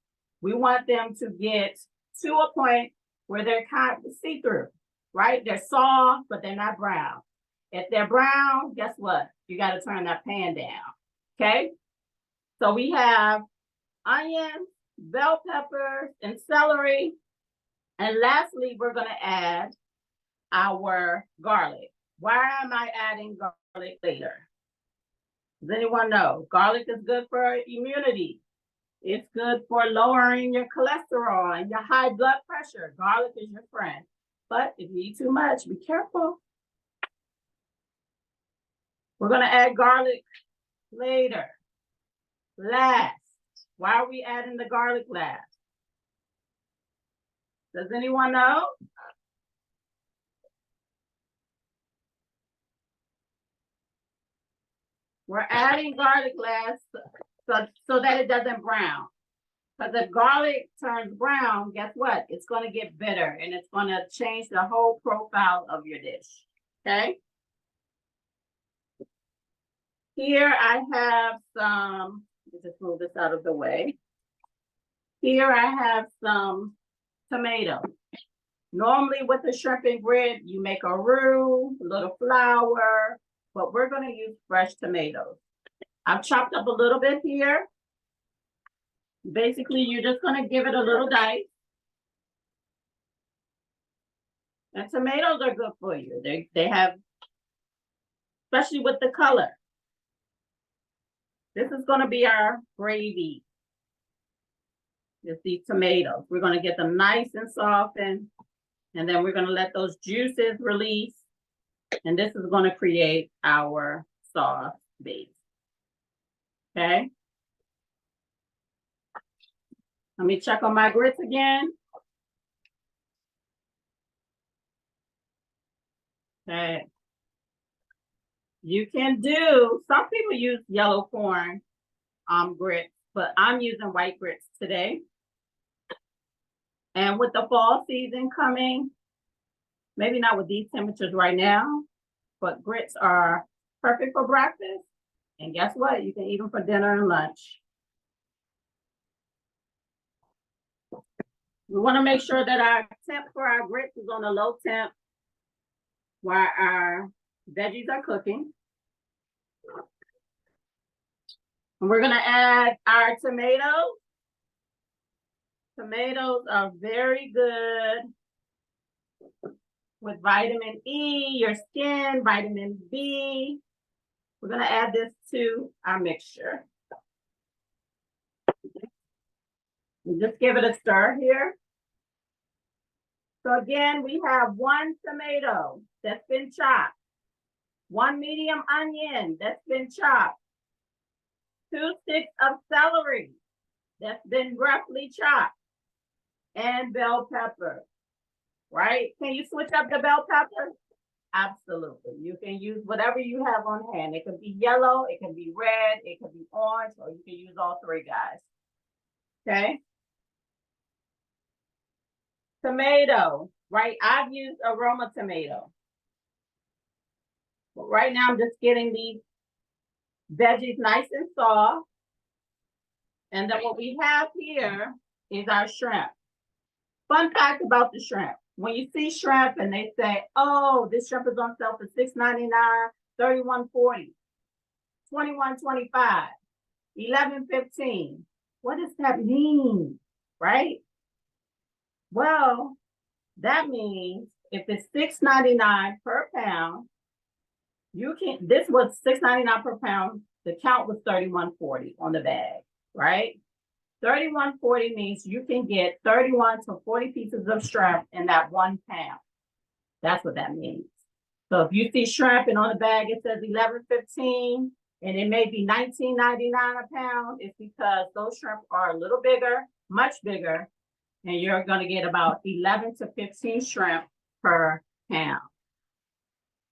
We want them to get to a point where they're kind of see-through, right? They're soft, but they're not brown. If they're brown, guess what? You got to turn that pan down, okay? So we have onions, bell peppers, and celery. And lastly, we're going to add our garlic. Why am I adding garlic later? Does anyone know? Garlic is good for immunity. It's good for lowering your cholesterol and your high blood pressure. Garlic is your friend. But if you eat too much, be careful. We're going to add garlic later. Last. Why are we adding the garlic last? Does anyone know? We're adding garlic last so that it doesn't brown. Because if garlic turns brown, guess what? It's going to get bitter and it's going to change the whole profile of your dish. Okay? Here I have some, let's just move this out of the way. Here I have some tomatoes. Normally with the shrimp and grit, you make a roux, a little flour, but we're going to use fresh tomatoes. I've chopped up a little bit here. Basically, you're just going to give it a little dice. And tomatoes are good for you. They have, especially with the color. This is going to be our gravy. Just these tomatoes. We're going to get them nice and softened. And then we're going to let those juices release. And this is going to create our sauce base. Okay. Let me check on my grits again. Okay. You can do, some people use yellow corn grits, but I'm using white grits today. And with the fall season coming, maybe not with these temperatures right now, but grits are perfect for breakfast. And guess what? You can eat them for dinner and lunch. We want to make sure that our temp for our grits is on a low temp while our veggies are cooking. And we're going to add our tomatoes. Tomatoes are very good with vitamin E, your skin, vitamin B. We're going to add this to our mixture. And just give it a stir here. So again, we have 1 tomato that's been chopped, 1 medium onion that's been chopped, 2 sticks of celery that's been roughly chopped, and bell pepper, right? Can you switch up the bell pepper? Absolutely. You can use whatever you have on hand. It could be yellow, it can be red, it could be orange, or you can use all 3, guys. Okay? Tomato, right? I've used aroma tomato. But right now I'm just getting these veggies nice and soft. And then what we have here is our shrimp. Fun fact about the shrimp. When you see shrimp and they say, oh, this shrimp is on sale for $6.99, $31.40, $21.25, $11.15. What does that mean, right? Well, that means if it's $6.99 per pound, this was $6.99 per pound. The count was $31.40 on the bag, right? $31.40 means you can get 31 to 40 pieces of shrimp in that 1 pound. That's what that means. So if you see shrimp and on the bag it says $11.15 and it may be $19.99 a pound, it's because those shrimp are a little bigger, much bigger, and you're going to get about 11 to 15 shrimp per pound.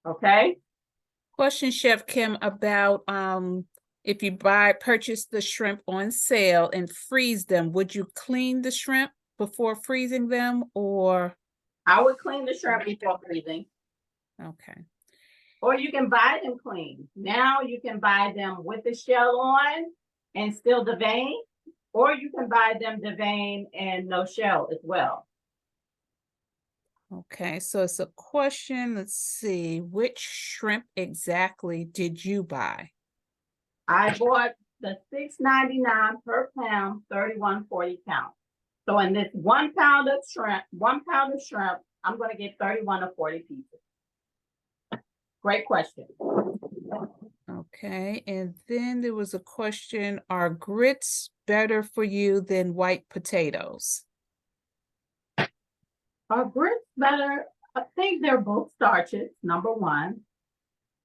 Okay? Question, Chef Kim, about if you purchase the shrimp on sale and freeze them, would you clean the shrimp before freezing them, or? I would clean the shrimp before freezing. Okay. Or you can buy them clean. Now you can buy them with the shell on and still devein, or you can buy them devein and no shell as well. Okay, so it's a question. Let's see, which shrimp exactly did you buy? I bought the $6.99 per pound, $31.40 count. So in this 1 pound of shrimp, I'm going to get 31 to 40 pieces. Great question. Okay, and then there was a question, are grits better for you than white potatoes? Are grits better? I think they're both starches, number one.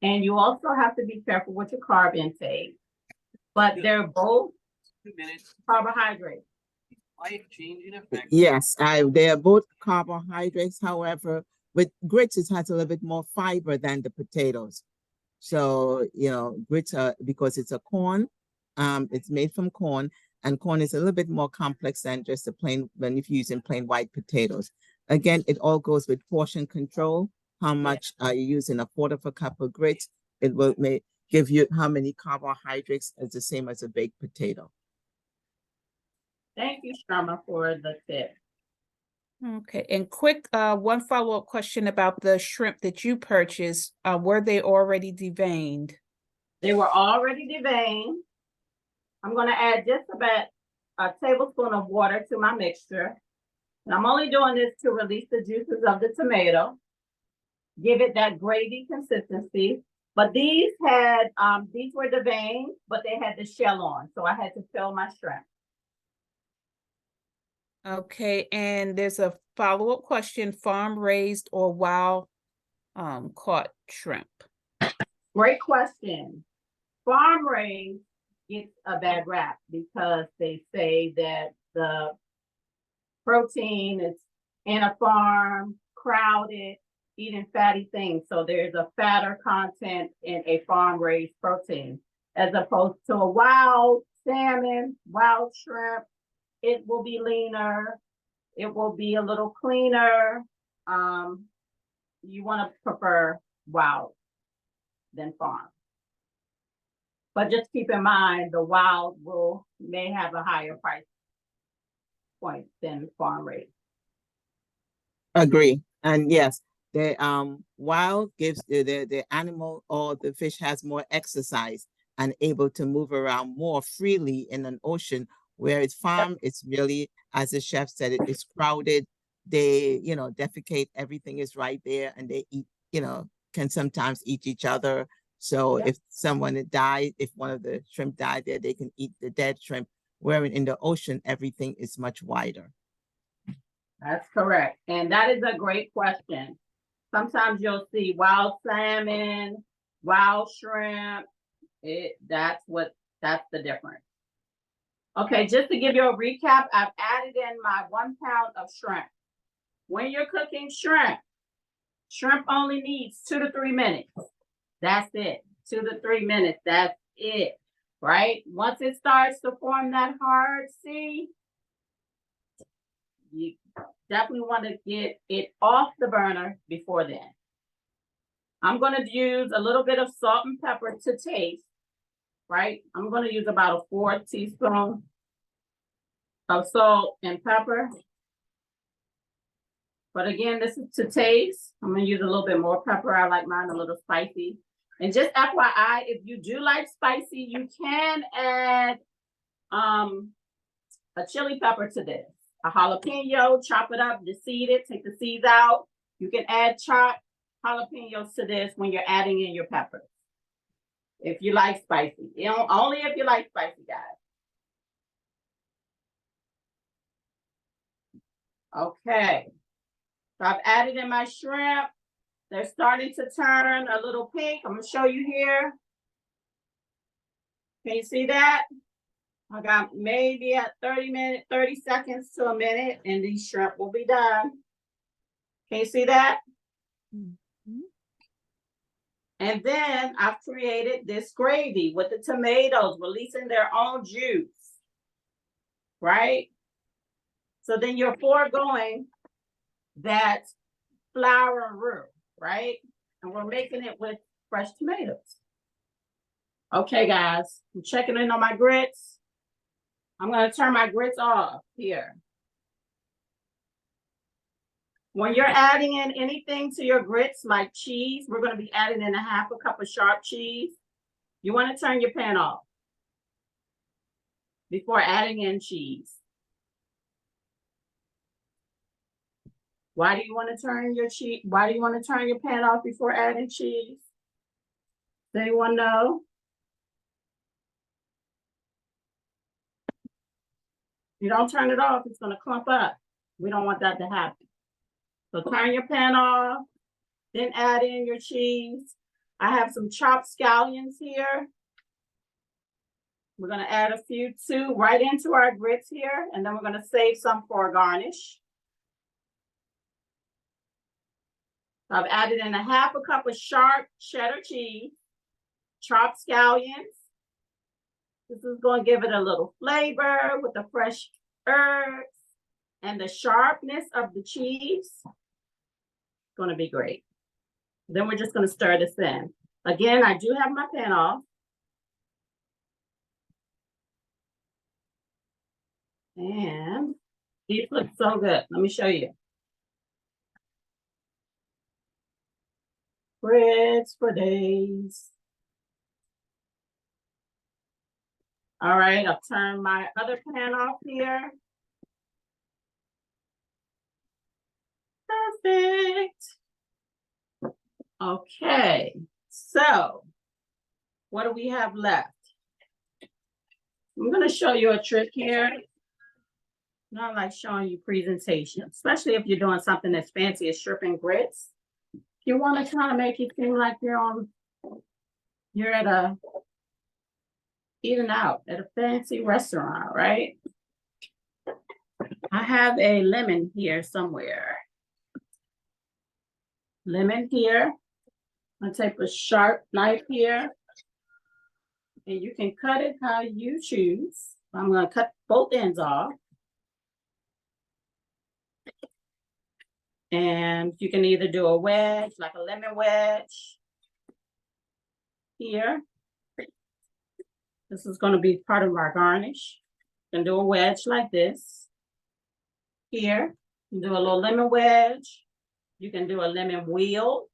And you also have to be careful with your carb intake. But they're both carbohydrates. Life-changing effect. Yes, they are both carbohydrates. However, with grits, it has a little bit more fiber than the potatoes. So, grits are, because it's a corn, it's made from corn, and corn is a little bit more complex than just if you're using plain white potatoes. Again, it all goes with portion control. How much are you using? A quarter of a cup of grits, it will give you how many carbohydrates is the same as a baked potato. Thank you, Sharma, for the tip. Okay, and quick, one follow-up question about the shrimp that you purchased. Were they already deveined? They were already deveined. I'm going to add just about a tablespoon of water to my mixture. And I'm only doing this to release the juices of the tomato, give it that gravy consistency. But these were deveined, but they had the shell on. So I had to peel my shrimp. Okay, and there's a follow-up question, farm raised or wild caught shrimp? Great question. Farm raised gets a bad rap because they say that the protein is in a farm, crowded, eating fatty things. So there's a fatter content in a farm raised protein, as opposed to a wild salmon, wild shrimp. It will be leaner. It will be a little cleaner. You want to prefer wild than farm. But just keep in mind, the wild may have a higher price point than farm raised. Agree. And yes, the wild gives the animal or the fish has more exercise and able to move around more freely in an ocean, where it's farm, it's really, as the chef said, it's crowded. They, defecate, everything is right there, and they eat, can sometimes eat each other. So if someone died, if one of the shrimp died there, they can eat the dead shrimp. Wherein in the ocean, everything is much wider. That's correct. And that is a great question. Sometimes you'll see wild salmon, wild shrimp. That's the difference. Okay, just to give you a recap, I've added in my 1 pound of shrimp. When you're cooking shrimp only needs 2 to 3 minutes. That's it. 2 to 3 minutes. That's it. Right? Once it starts to form that hard sea, you definitely want to get it off the burner before then. I'm going to use a little bit of salt and pepper to taste, right? I'm going to use about a 4 teaspoon of salt and pepper. But again, this is to taste. I'm gonna use a little bit more pepper. I like mine a little spicy. And just FYI, if you do like spicy, you can add a chili pepper to this. A jalapeno, chop it up, deseed it, take the seeds out. You can add chopped jalapenos to this when you're adding in your peppers. If you like spicy, you know, only if you like spicy, guys. Okay, so I've added in my shrimp. They're starting to turn a little pink. I'm gonna show you here. Can you see that? I got maybe at 30 seconds to a minute, and these shrimp will be done. Can you see that? Mhm. And then I've created this gravy with the tomatoes releasing their own juice, right? So then you're foregoing that flour roux, right? And we're making it with fresh tomatoes. Okay, guys, I'm checking in on my grits. I'm gonna turn my grits off here. When you're adding in anything to your grits, like cheese, we're gonna be adding in a half a cup of sharp cheese. You wanna turn your pan off before adding in cheese. Why do you wanna turn your cheese? Why do you wanna turn your pan off before adding cheese? Does anyone know? You don't turn it off, it's gonna clump up. We don't want that to happen. So turn your pan off, then add in your cheese. I have some chopped scallions here. We're gonna add a few too right into our grits here, and then we're gonna save some for a garnish. I've added in a half a cup of sharp cheddar cheese, chopped scallions. This is gonna give it a little flavor with the fresh herbs and the sharpness of the cheese. It's gonna be great. Then we're just gonna stir this in. Again, I do have my pan off. And these look so good. Let me show you. Grits for days. All right, I'll turn my other pan off here. Perfect. Okay, so what do we have left? I'm gonna show you a trick here. Not like showing you presentation, especially if you're doing something as fancy as shrimp and grits. You want to kind of make it seem like you're at a eating out at a fancy restaurant, right? I have a lemon here somewhere. Lemon here. I'm gonna take a sharp knife here, and you can cut it how you choose. I'm gonna cut both ends off. And you can either do a wedge, like a lemon wedge here. This is going to be part of our garnish. You can do a wedge like this here. You can do a little lemon wedge. You can do a lemon wheel,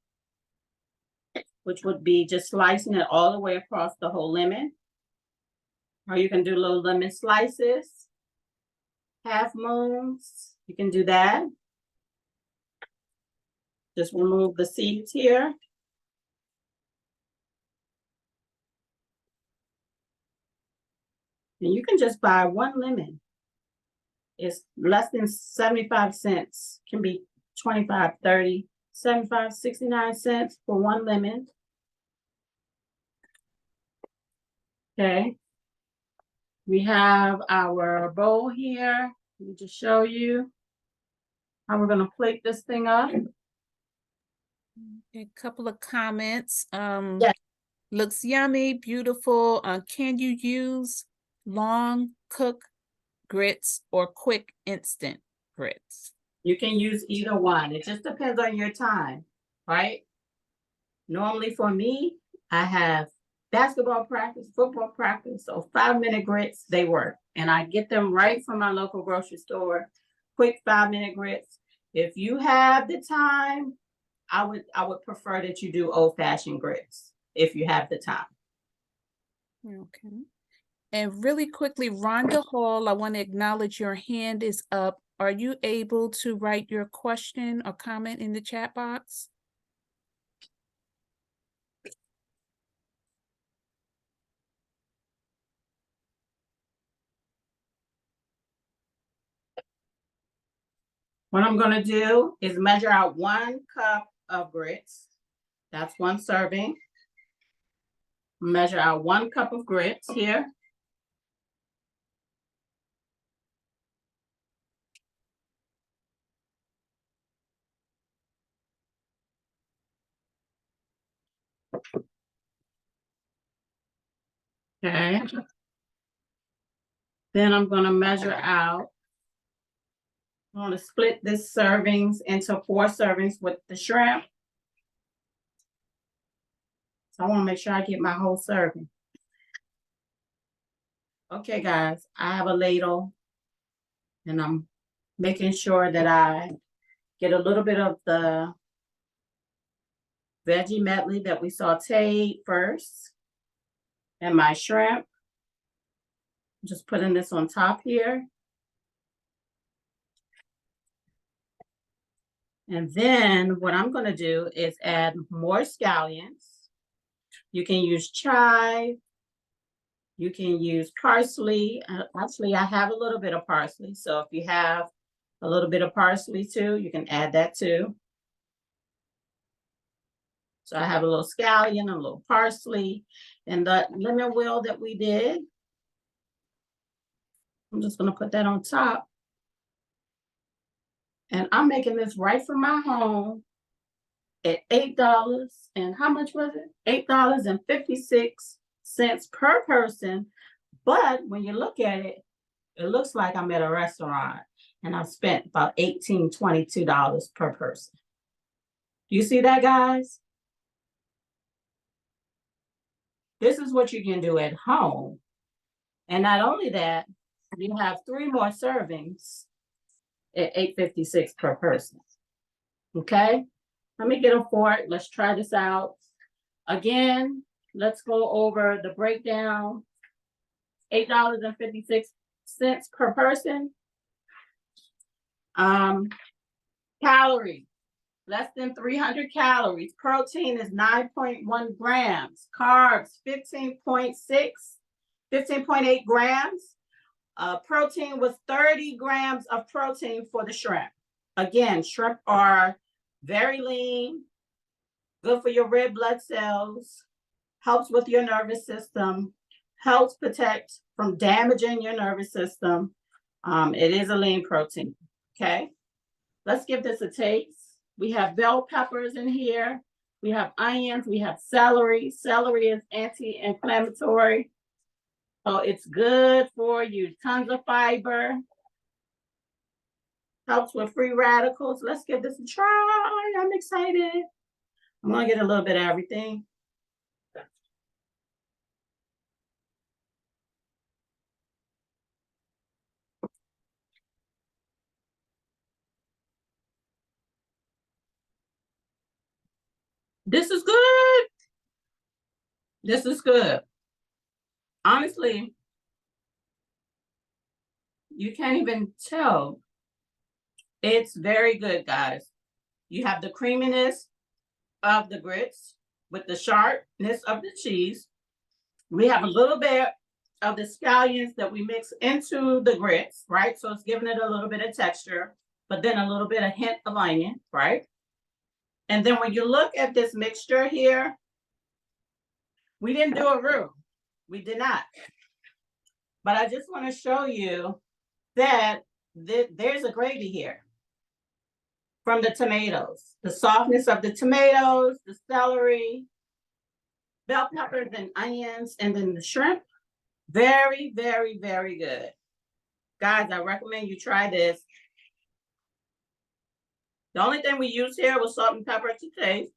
which would be just slicing it all the way across the whole lemon. Or you can do little lemon slices, half moons. You can do that. Just remove the seeds here. And you can just buy one lemon. It's less than 75 cents. Can be 25, 30, 75, 69 cents for one lemon. Okay. We have our bowl here. Let me just show you how we're gonna plate this thing up. A couple of comments. Yeah. Looks yummy, beautiful. Can you use long cook grits or quick instant grits? You can use either one. It just depends on your time, right? Normally for me, I have basketball practice, football practice. So 5-minute grits, they work. And I get them right from my local grocery store. Quick 5-minute grits. If you have the time, I would prefer that you do old-fashioned grits if you have the time. Okay. And really quickly, Rhonda Hall, I want to acknowledge your hand is up. Are you able to write your question or comment in the chat box? What I'm gonna do is measure out 1 cup of grits. That's 1 serving. Measure out 1 cup of grits here. Okay. Then I'm gonna measure out. I'm gonna split this servings into 4 servings with the shrimp. So I wanna make sure I get my whole serving. Okay, guys, I have a ladle and I'm making sure that I get a little bit of the veggie medley that we sauteed first and my shrimp. Just putting this on top here. And then what I'm gonna do is add more scallions. You can use chive. You can use parsley. Actually, I have a little bit of parsley. So if you have a little bit of parsley too, you can add that too. So I have a little scallion, a little parsley, and the lemon wheel that we did. I'm just gonna put that on top. And I'm making this right from my home at $8. And how much was it? $8.56 per person. But when you look at it, it looks like I'm at a restaurant and I've spent about $18, $22 per person. Do you see that, guys? This is what you can do at home. And not only that, you have 3 more servings at $8.56 per person. Okay, let me get a fork. Let's try this out. Again, let's go over the breakdown. $8.56 per person. Calories, less than 300 calories. Protein is 9.1 grams. Carbs, 15.8 grams. Protein was 30 grams of protein for the shrimp. Again, shrimp are very lean, good for your red blood cells, helps with your nervous system, helps protect from damaging your nervous system. It is a lean protein, okay? Let's give this a taste. We have bell peppers in here. We have onions, we have celery. Celery is anti-inflammatory. So it's good for you. Tons of fiber. Helps with free radicals. Let's give this a try. I'm excited. I'm gonna get a little bit of everything. This is good. This is good. Honestly, you can't even tell. It's very good, guys. You have the creaminess of the grits with the sharpness of the cheese. We have a little bit of the scallions that we mix into the grits, right? So it's giving it a little bit of texture, but then a little bit of hint of onion, right? And then when you look at this mixture here, we didn't do a roux. We did not. But I just want to show you that there's a gravy here from the tomatoes, the softness of the tomatoes, the celery, bell peppers and onions, and then the shrimp. Very, very, very good. Guys, I recommend you try this. The only thing we used here was salt and pepper to taste.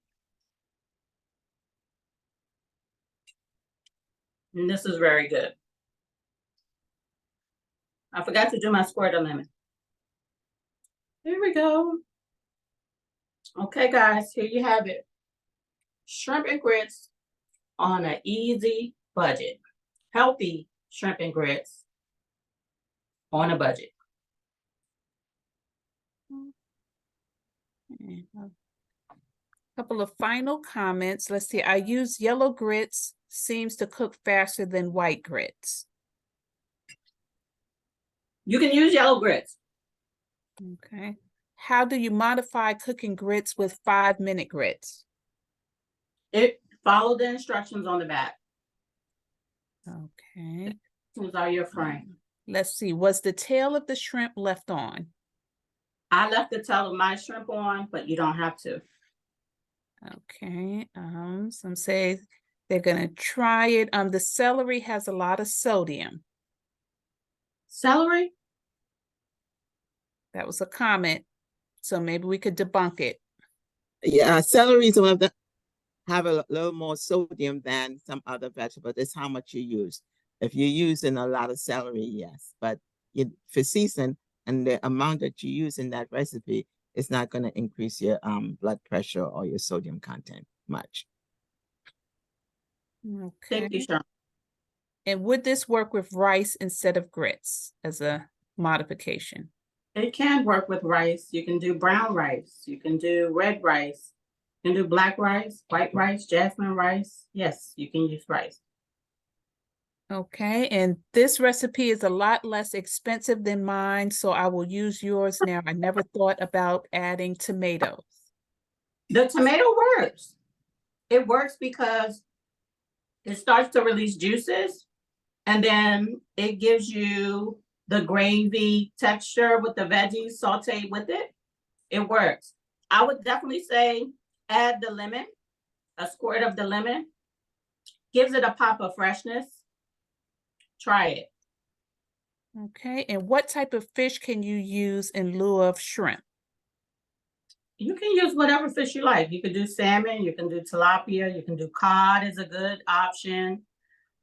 And this is very good. I forgot to do my squirt of lemon. Here we go. Okay, guys, here you have it. Shrimp and grits on an easy budget. Healthy shrimp and grits on a budget. Okay, a couple of final comments. Let's see. I use yellow grits. Seems to cook faster than white grits. You can use yellow grits. Okay. How do you modify cooking grits with 5-minute grits? Follow the instructions on the back. Okay. Those are your friend. Let's see. Was the tail of the shrimp left on? I left the tail of my shrimp on, but you don't have to. Okay. Some say they're gonna try it. The celery has a lot of sodium. Celery? That was a comment. So maybe we could debunk it. Yeah, celery is one of the have a little more sodium than some other vegetables. It's how much you use. If you're using a lot of celery, yes, but for season and the amount that you use in that recipe, it's not going to increase your blood pressure or your sodium content much. Okay. Thank you, Sharon. And would this work with rice instead of grits as a modification? It can work with rice. You can do brown rice. You can do red rice. You can do black rice, white rice, jasmine rice. Yes, you can use rice. Okay, and this recipe is a lot less expensive than mine, so I will use yours now. I never thought about adding tomatoes. The tomato works. It works because it starts to release juices, and then it gives you the gravy texture with the veggies sauteed with it. It works. I would definitely say add the lemon, a squirt of the lemon. Gives it a pop of freshness. Try it. Okay, and what type of fish can you use in lieu of shrimp? You can use whatever fish you like. You can do salmon, you can do tilapia, you can do cod is a good option.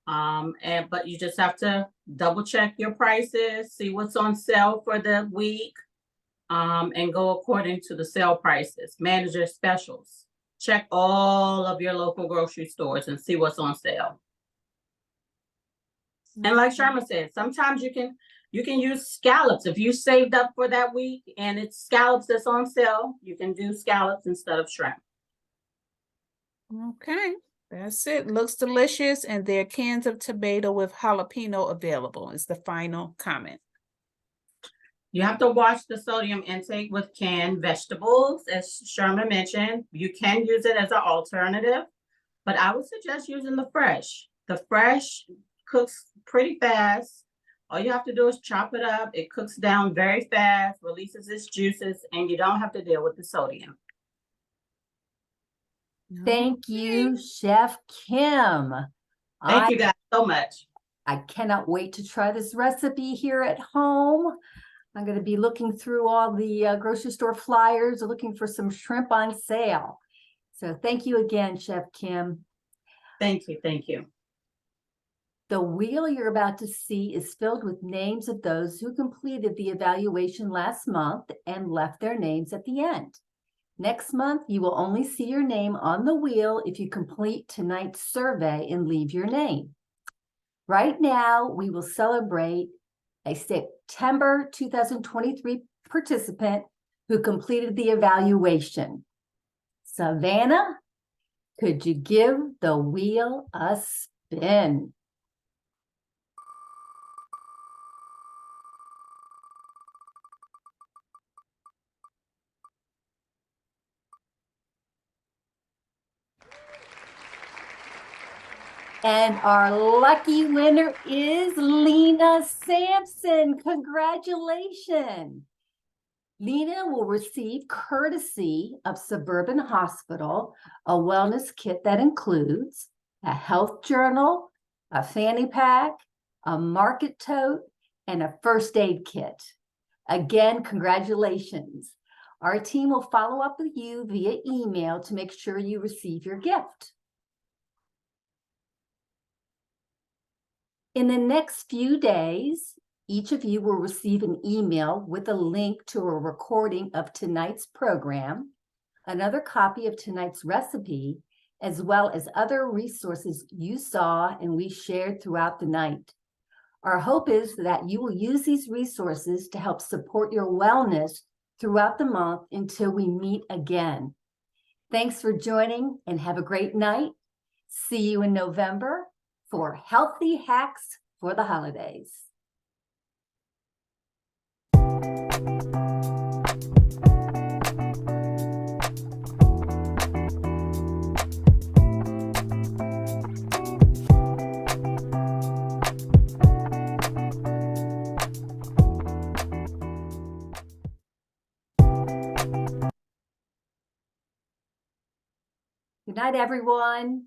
But you just have to double check your prices, see what's on sale for the week, and go according to the sale prices. Manager specials. Check all of your local grocery stores and see what's on sale. And like Sharma said, sometimes you can use scallops. If you saved up for that week and it's scallops that's on sale, you can do scallops instead of shrimp. Okay, that's it. Looks delicious, and there are cans of tomato with jalapeno available is the final comment. You have to watch the sodium intake with canned vegetables. As Sherman mentioned, you can use it as an alternative, but I would suggest using the fresh. The fresh cooks pretty fast. All you have to do is chop it up. It cooks down very fast, releases its juices, and you don't have to deal with the sodium. Thank you, Chef Kim. Thank you guys so much. I cannot wait to try this recipe here at home. I'm going to be looking through all the grocery store flyers, looking for some shrimp on sale. So thank you again, Chef Kim. Thank you. Thank you. The wheel you're about to see is filled with names of those who completed the evaluation last month and left their names at the end. Next month, you will only see your name on the wheel if you complete tonight's survey and leave your name. Right now, we will celebrate a September 2023 participant who completed the evaluation. Savannah, could you give the wheel a spin? And our lucky winner is Lena Sampson. Congratulations. Lena will receive, courtesy of Suburban Hospital, a wellness kit that includes a health journal, a fanny pack, a market tote, and a first aid kit. Again, congratulations. Our team will follow up with you via email to make sure you receive your gift. In the next few days, each of you will receive an email with a link to a recording of tonight's program, another copy of tonight's recipe, as well as other resources you saw and we shared throughout the night. Our hope is that you will use these resources to help support your wellness throughout the month until we meet again. Thanks for joining and have a great night. See you in November for Healthy Hacks for the Holidays. Good night, everyone.